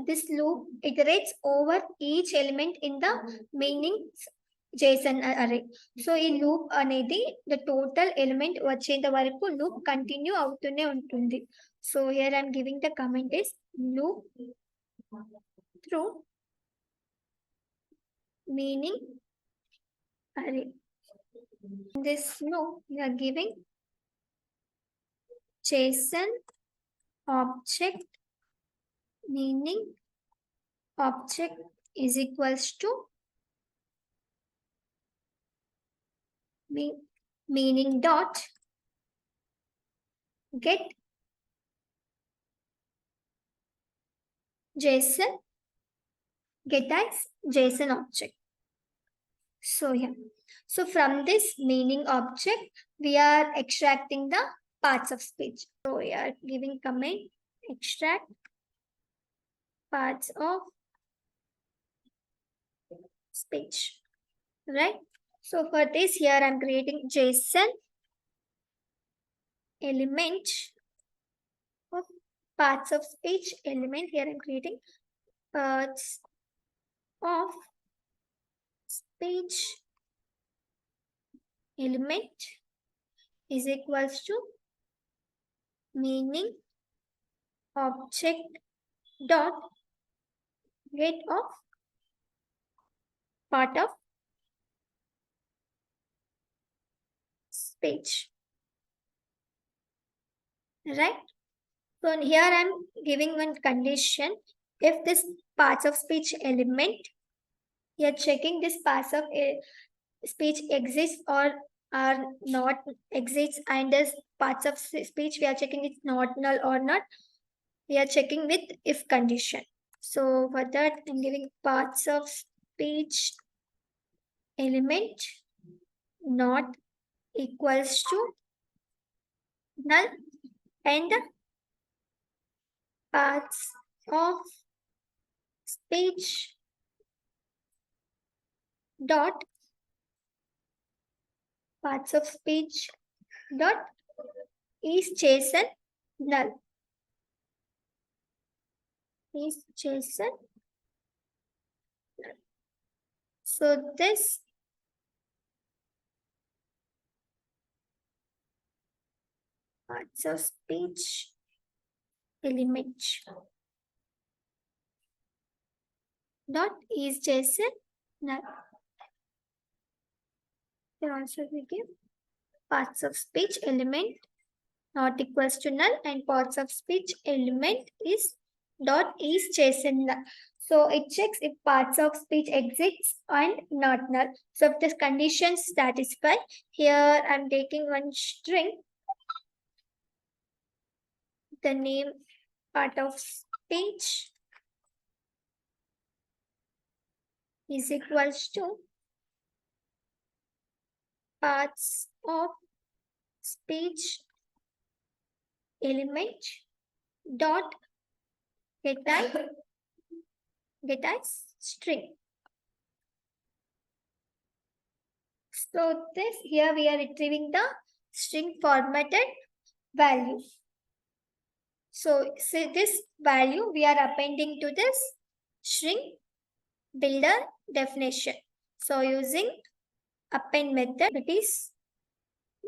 this loop iterates over each element in the meanings JSON array. So ఈ loop అనేది the total element వచ్చేంత వరకు loop continue అవుతూనే ఉంటుంది. So here I'm giving the comment is loop through meaning array. In this loop we are giving JSON object meaning object is equals to meaning dot get JSON get as JSON object. So yeah. So from this meaning object, we are extracting the parts of speech. So we are giving command extract parts of speech. Right? So for this here I'm creating JSON element of parts of speech element. Here I'm creating parts of speech element is equals to meaning object dot get of part of speech. Right? So here I'm giving one condition. If this parts of speech element, you're checking this parts of speech exists or are not exists, and this parts of speech we are checking it's not null or not. We are checking with if condition. So for that I'm giving parts of speech element not equals to null and parts of speech dot parts of speech dot is JSON null is JSON null. So this parts of speech element dot is JSON null. Here also we give parts of speech element not equals to null and parts of speech element is dot is JSON null. So it checks if parts of speech exists and not null. So if this condition satisfy, here I'm taking one string, the name part of speech is equals to parts of speech element dot get as string. So this here we are retrieving the string formatted value. So say this value we are appending to this string builder definition. So using append method, it is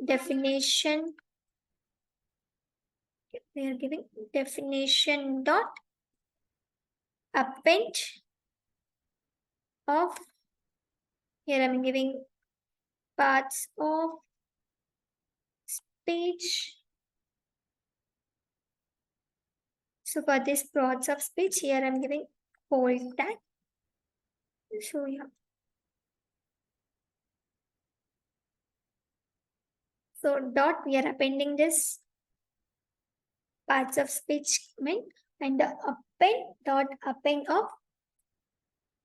definition. We are giving definition dot append of, here I'm giving parts of speech. So for this parts of speech, here I'm giving whole tag. So yeah. So dot we are appending this parts of speech meant and the append dot append of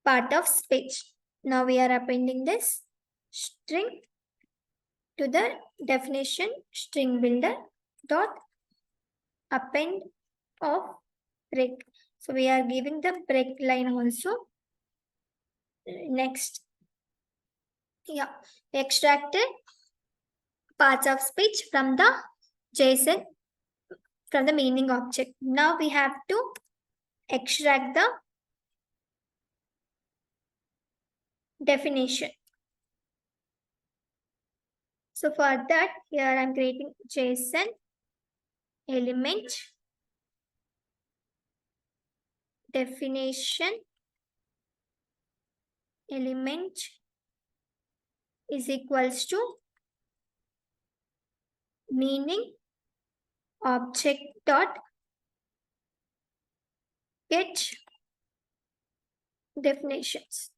part of speech. Now we are appending this string to the definition string builder dot append of break. So we are giving the break line also. Next Yeah, we extracted parts of speech from the JSON from the meaning object. Now we have to extract the definition. So for that, here I'm creating JSON element definition element is equals to meaning object dot get definitions.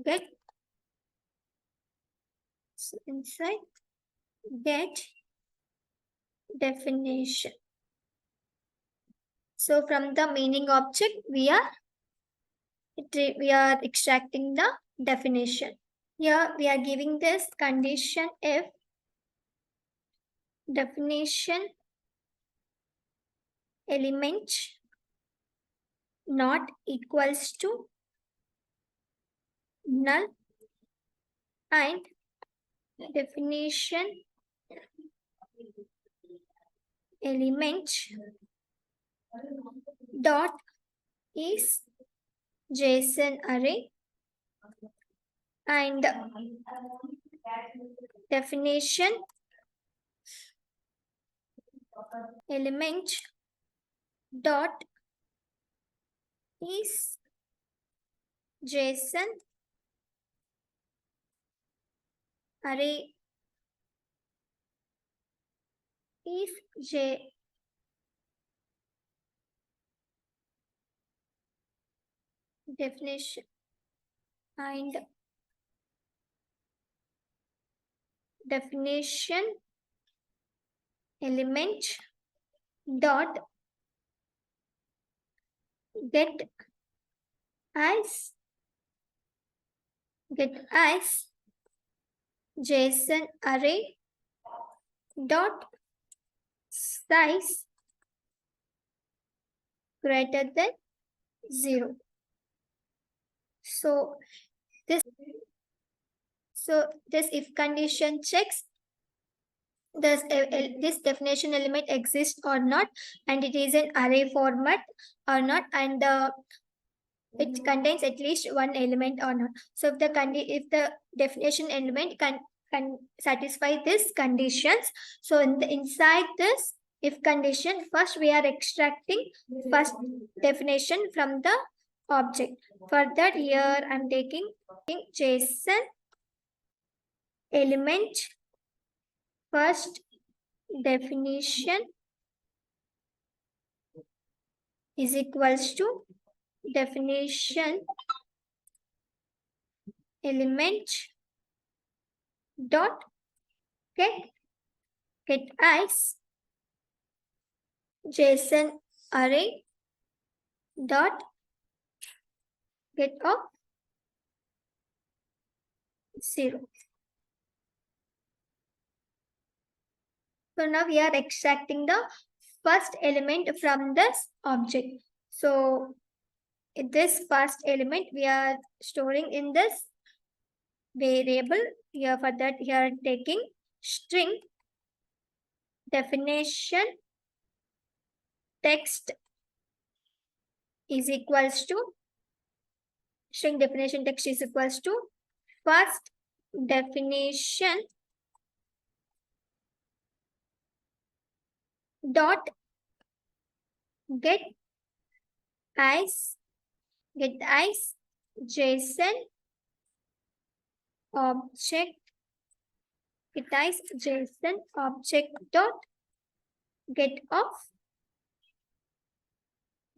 Get so inside get definition. So from the meaning object, we are extracting the definition. Here we are giving this condition if definition element not equals to null and definition element dot is JSON array and definition element dot is JSON array is definition and definition element dot get as JSON array dot size greater than 0. So this if condition checks this definition element exists or not, and it is an array format or not, and it contains at least one element or not. So if the definition element can satisfy these conditions, so inside this if condition, first we are extracting first definition from the object. For that, here I'm taking JSON element first definition is equals to definition element dot get as JSON array dot get of 0. So now we are extracting the first element from this object. So this first element we are storing in this variable. Here for that, here taking string definition text is equals to string definition text is equals to first definition dot get as JSON object JSON object dot get of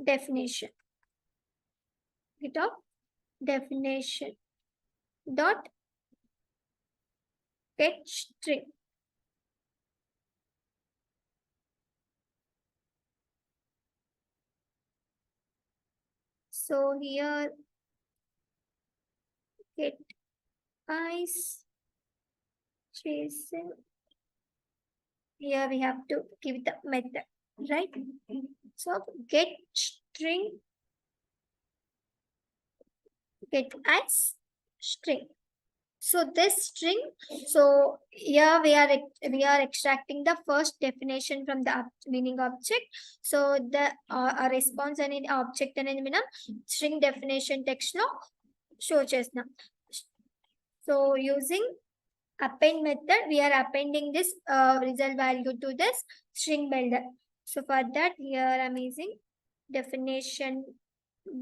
definition dot get string. So here get as JSON. Here we have to give the method, right? So get string get as string. So this string, so here we are extracting the first definition from the meaning object. So the a response and object and minimum string definition text no show chesna. So using append method, we are appending this result value to this string builder. So for that, here I'm using definition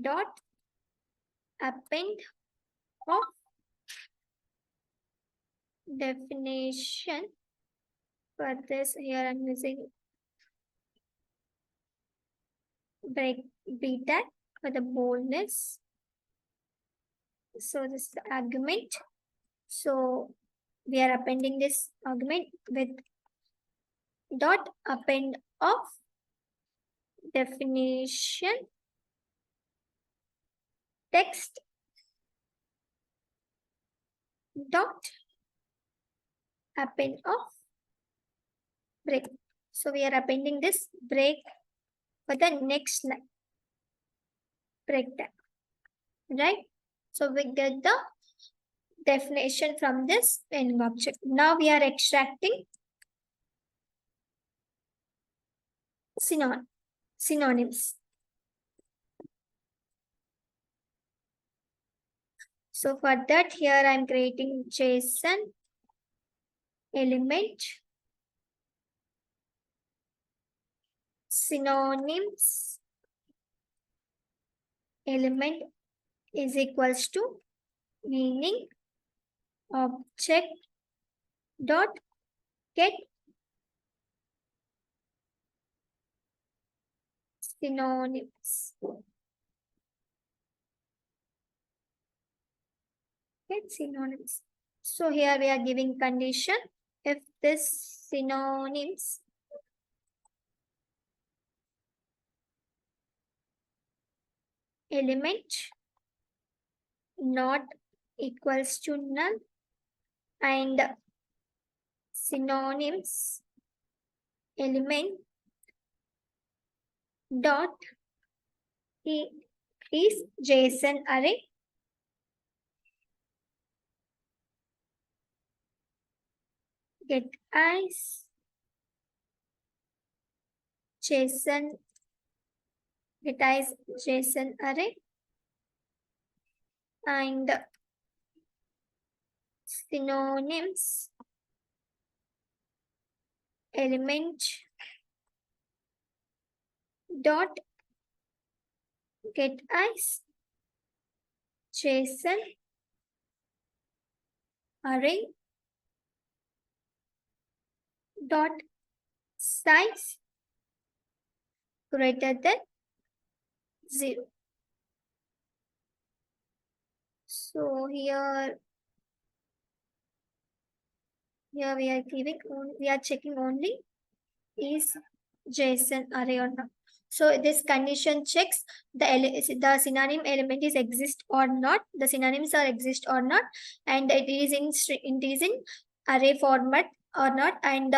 dot append of definition. For this, here I'm using break beta for the boldness. So this is the argument. So we are appending this argument with dot append of definition text dot append of break. So we are appending this break for the next line break tag, right? So we get the definition from this ending object. Now we are extracting synonyms. So for that, here I'm creating JSON element synonyms element is equals to meaning object dot get synonyms. Get synonyms. So here we are giving condition if this synonyms element not equals to none and synonyms element dot is JSON array. Get eyes JSON get eyes JSON array and synonyms element dot get eyes JSON array dot size greater than 0. So here we are we are checking only is JSON array or not. So this condition checks the synonym element is exist or not, the synonyms are exist or not, and it is in array format or not, and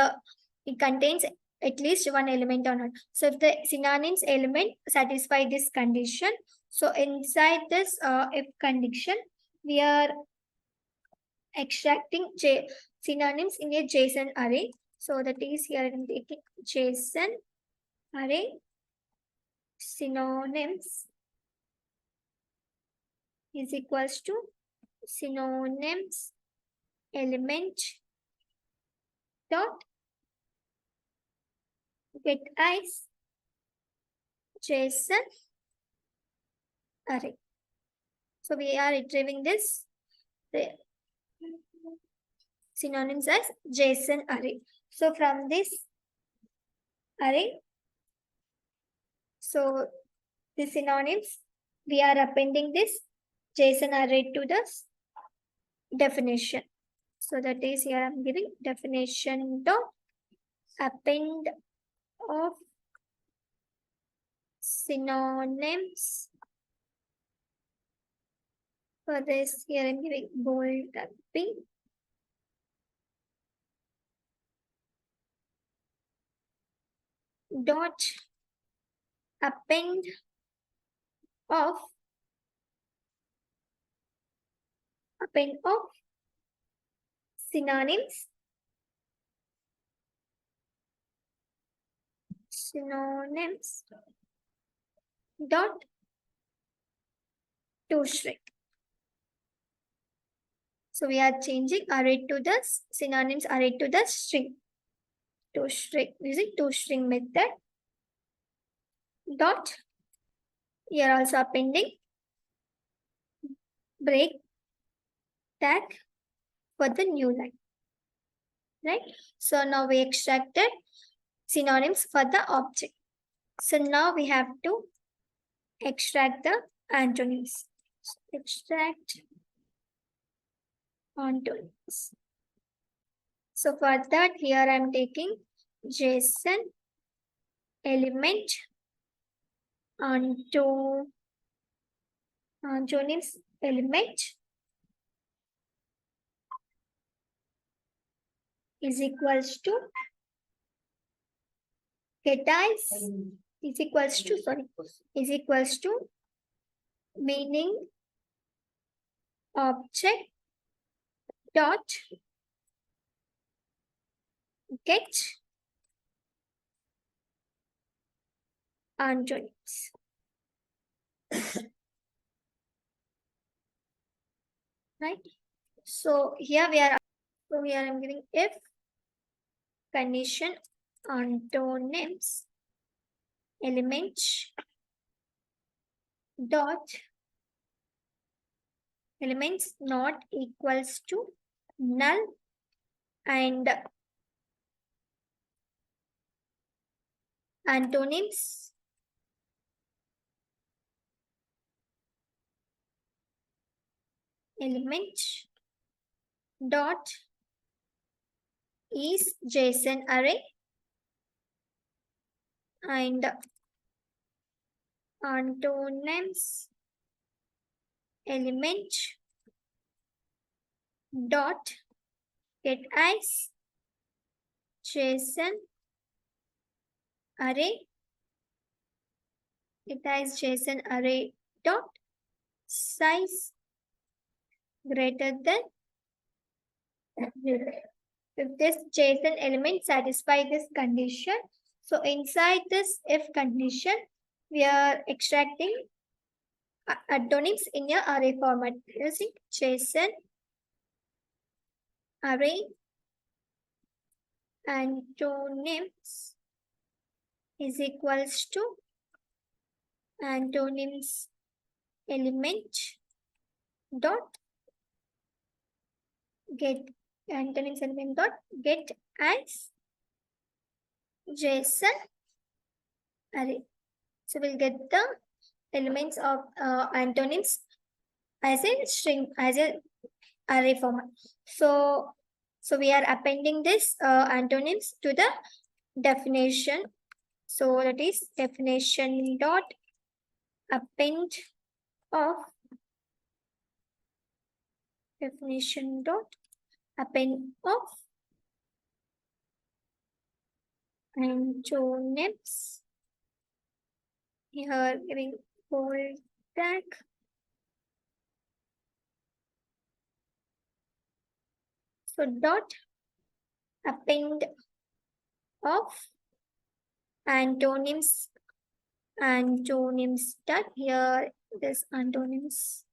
it contains at least one element or not. So if the synonyms element satisfy this condition, so inside this if condition, we are extracting synonyms in a JSON array. So that is here I'm taking JSON array synonyms is equals to synonyms element dot get eyes JSON array. So we are retrieving this the synonyms as JSON array. So from this array, so the synonyms, we are appending this JSON array to the definition. So that is here I'm giving definition dot append of synonyms. For this here I'm giving bold pink. Dot append of synonyms dot toString. So we are changing array to the synonyms array to the string. toString using toString method dot. Here also appending break tag for the new line. Right? So now we extracted synonyms for the object. So now we have to extract the antonyms. Extract antonyms. So for that, here I am taking JSON element onto antonyms element is equals to is equals to meaning object dot get antonyms. Right? So here I'm giving if condition antonyms element dot elements not equals to null and antonyms element dot is JSON array and antonyms element dot get as JSON array. It has JSON array dot size greater than 0. If this JSON element satisfies this condition, so inside this if condition, we are extracting antonyms in a array format using JSON array antonyms is equals to antonyms element dot get antonyms element dot get as JSON array. So we'll get the elements of antonyms as a string, as a array format. So we are appending this antonyms to the definition. So that is definition dot append of definition dot append of antonyms. Here giving Fullstack so dot append of antonyms dot here this antonyms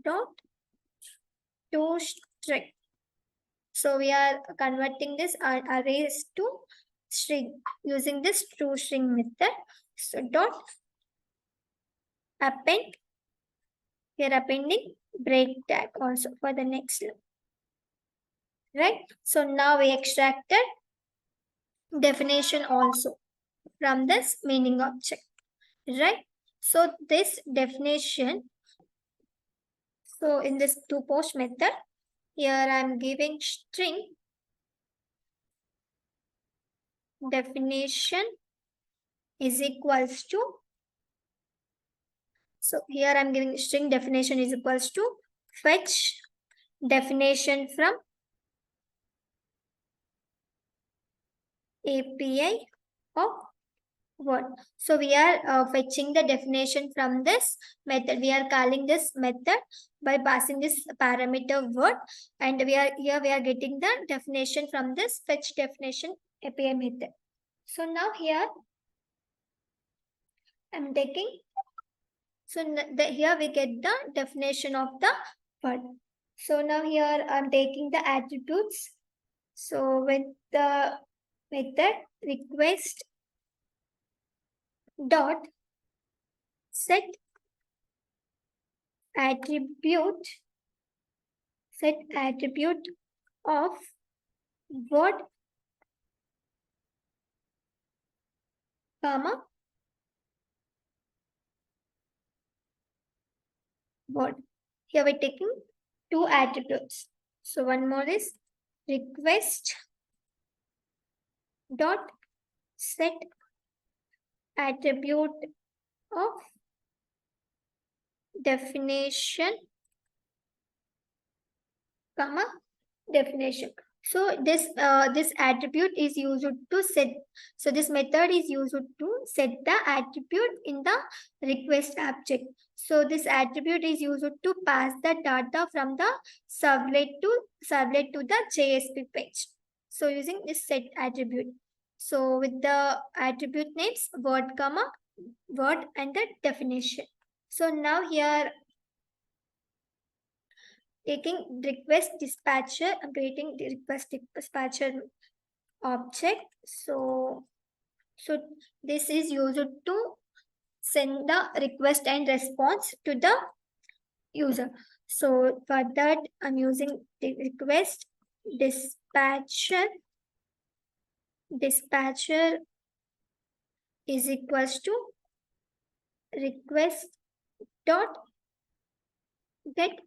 dot toString. So we are converting this arrays to string using this toString method. So dot append, here appending break tag also for the next line. Right? So now we extracted definition also from this meaning object. Right? So this definition, so in this toPost method, here I am giving string definition is equals to, so here I am giving string definition is equals to fetch definition from API of word. So we are fetching the definition from this method. We are calling this method by passing this parameter word, and we are getting the definition from this fetch definition API method. So now here I'm taking, so here we get the definition of the word. So now here I'm taking the attributes. So with the method request dot set attribute of word comma word. Here we're taking two attributes. So one more is request dot set attribute of definition comma definition. So this attribute is used to set. So this method is used to set the attribute in the request object. So this attribute is used to pass the data from the servlet to the JSP page. So using this set attribute. So with the attribute names word comma word and the definition. So now here taking request dispatcher, I'm creating the request dispatcher object. So this is used to send the request and response to the user. So for that I'm using the request dispatcher is equals to request dot get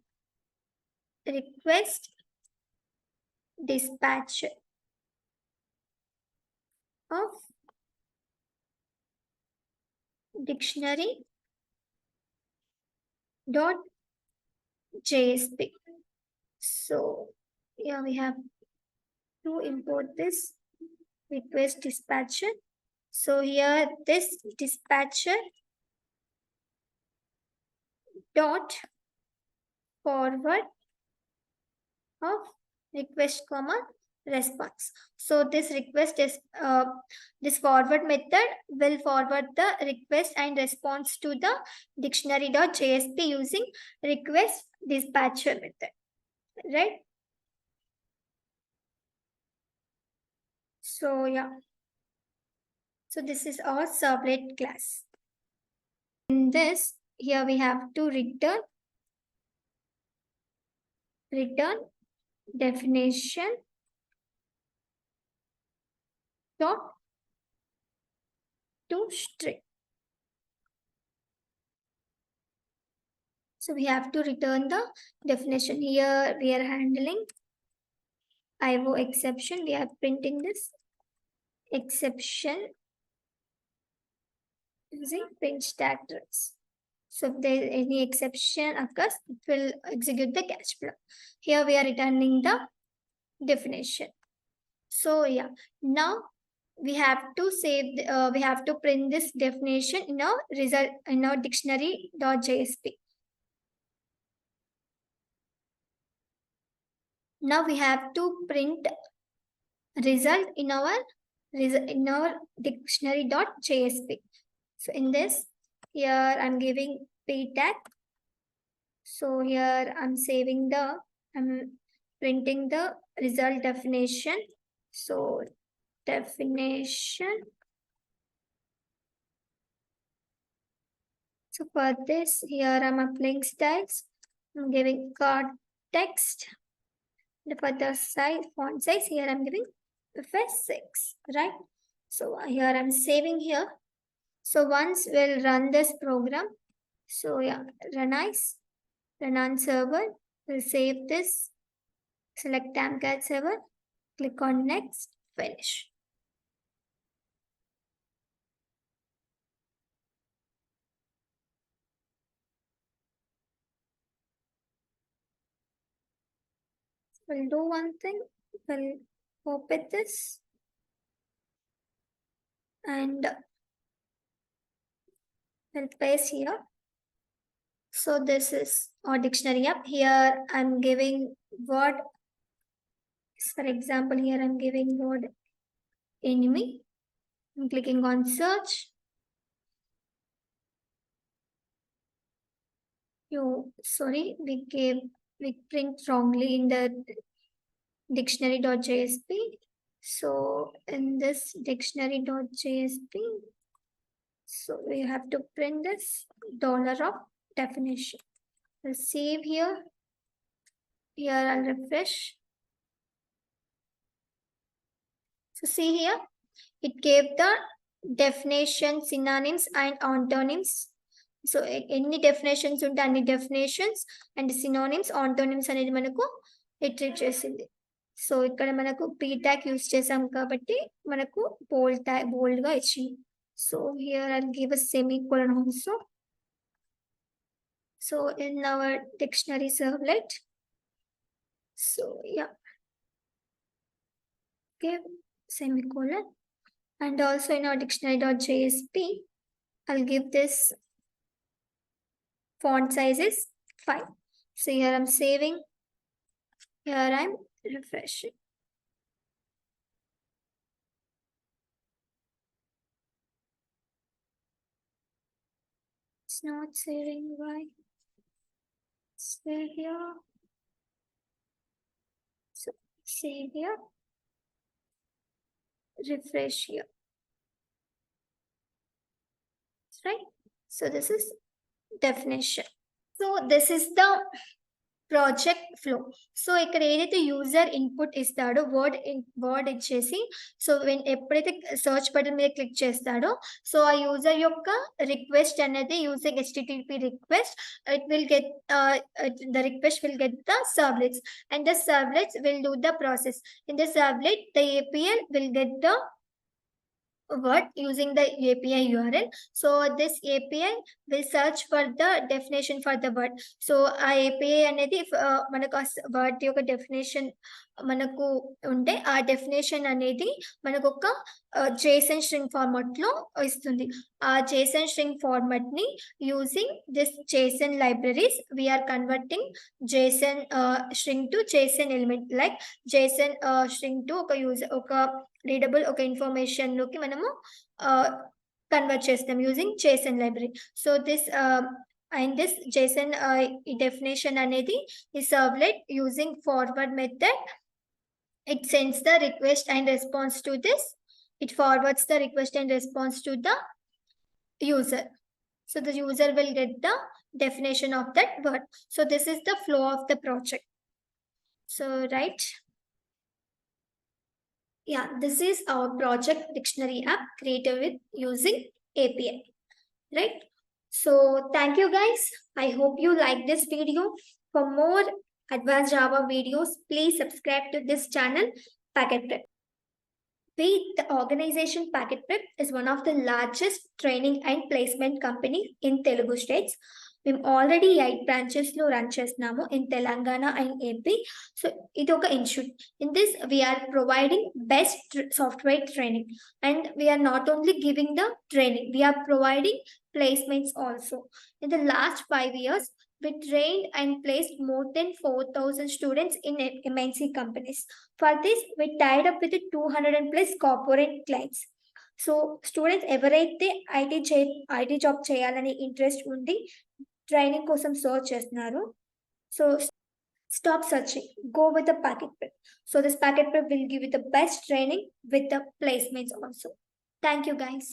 request dispatcher of dictionary dot JSP. So yeah, we have to import this request dispatcher. So here this dispatcher dot forward of request comma response. So this request is this forward method will forward the request and response to the dictionary.jsp using request dispatcher method, right? So yeah, so this is our servlet class. In this, here we have to return definition dot to string. So we have to return the definition. Here we are handling IO exception. We are printing this exception using print status. So if there is any exception occurs, it will execute the catch block. Here we are returning the definition. So yeah, now we have to save. We have to print this definition in our result in our dictionary.jsp. Now we have to print result in our dictionary.jsp. So in this, here I'm giving p tag. So here I'm printing the result definition. So definition. So for this, here I'm applying styles. I'm giving card text. For the size, font size, here I'm giving FS6, right? So here I'm saving here. So once we'll run this program, so yeah, run on server, we'll save this, select Tomcat server, click on next, finish. We'll do one thing, we'll copy this and and paste here. So this is our dictionary app. Here I'm giving word. For example, here I'm giving word enemy. I'm clicking on search. We print wrongly in the dictionary.jsp. So in this dictionary.jsp, so we have to print this dollar of definition. I'll save here. Here I'll refresh. So see here, it gave the definition, synonyms and antonyms. So any definitions ఉంటే అన్ని definitions and synonyms, antonyms అనేది మనకు retrieve చేసింది. So ఇక్కడ మనకు p tag use చేసాం కాబట్టి మనకు bold గా ఇచ్చింది. So here I'll give a semicolon also. So in our dictionary servlet, so yeah, give semicolon, and also in our dictionary.jsp, I'll give this font size is 5. So here I'm saving, here I'm refreshing. It's not saving, why? Save here. So save here. Refresh here. Right? So this is definition. So this is the project flow. So ఇక్కడ ఏదైతే user input ఇస్తాడో word ఇచ్చేసి, so ఎప్పుడైతే search button మీద click చేస్తాడో, so ఆ user యొక్క request అనేది using HTTP request, it will get the request will get the servlets, and the servlets will do the process. In the servlet, the API will get the word using the API URL. So this API will search for the definition for the word. So ఆ API అనేది మనకు word యొక్క definition మనకు ఉంటే ఆ definition అనేది మనకు ఒక JSON string format లో ఇస్తుంది. ఆ JSON string format ని using this JSON libraries, we are converting JSON string to JSON element, like JSON string to ఒక రీడబుల్ ఒక ఇన్ఫర్మేషన్ లోకి మనము కన్వర్ట్ చేస్తాం using JSON library. So this and this JSON ఈ డెఫినేషన్ అనేది ఈ servlet using forward method, it sends the request and response to this. It forwards the request and response to the user. So the user will get the definition of that word. So this is the flow of the project. So right. Yeah, this is our project dictionary app created with using API, right? So thank you guys. I hope you like this video. For more advanced Java videos, please subscribe to this channel, PacketPrep. The organization PacketPrep is one of the largest training and placement companies in Telugu states. మేము already 8 బ్రాంచెస్లో run చేస్తున్నాము in Telangana and AP. So ఇది ఒక institute. In this we are providing best software training, and we are not only giving the training, we are providing placements also. In the last 5 years, we trained and placed more than 4,000 students in MNC companies. For this, we tied up with 200 plus corporate clients. So students ఎవరైతే IT job చేయాలని interest ఉండి training కోసం search చేస్తున్నారు, so stop searching, go with the PacketPrep. So this PacketPrep will give you the best training with the placements also. Thank you guys.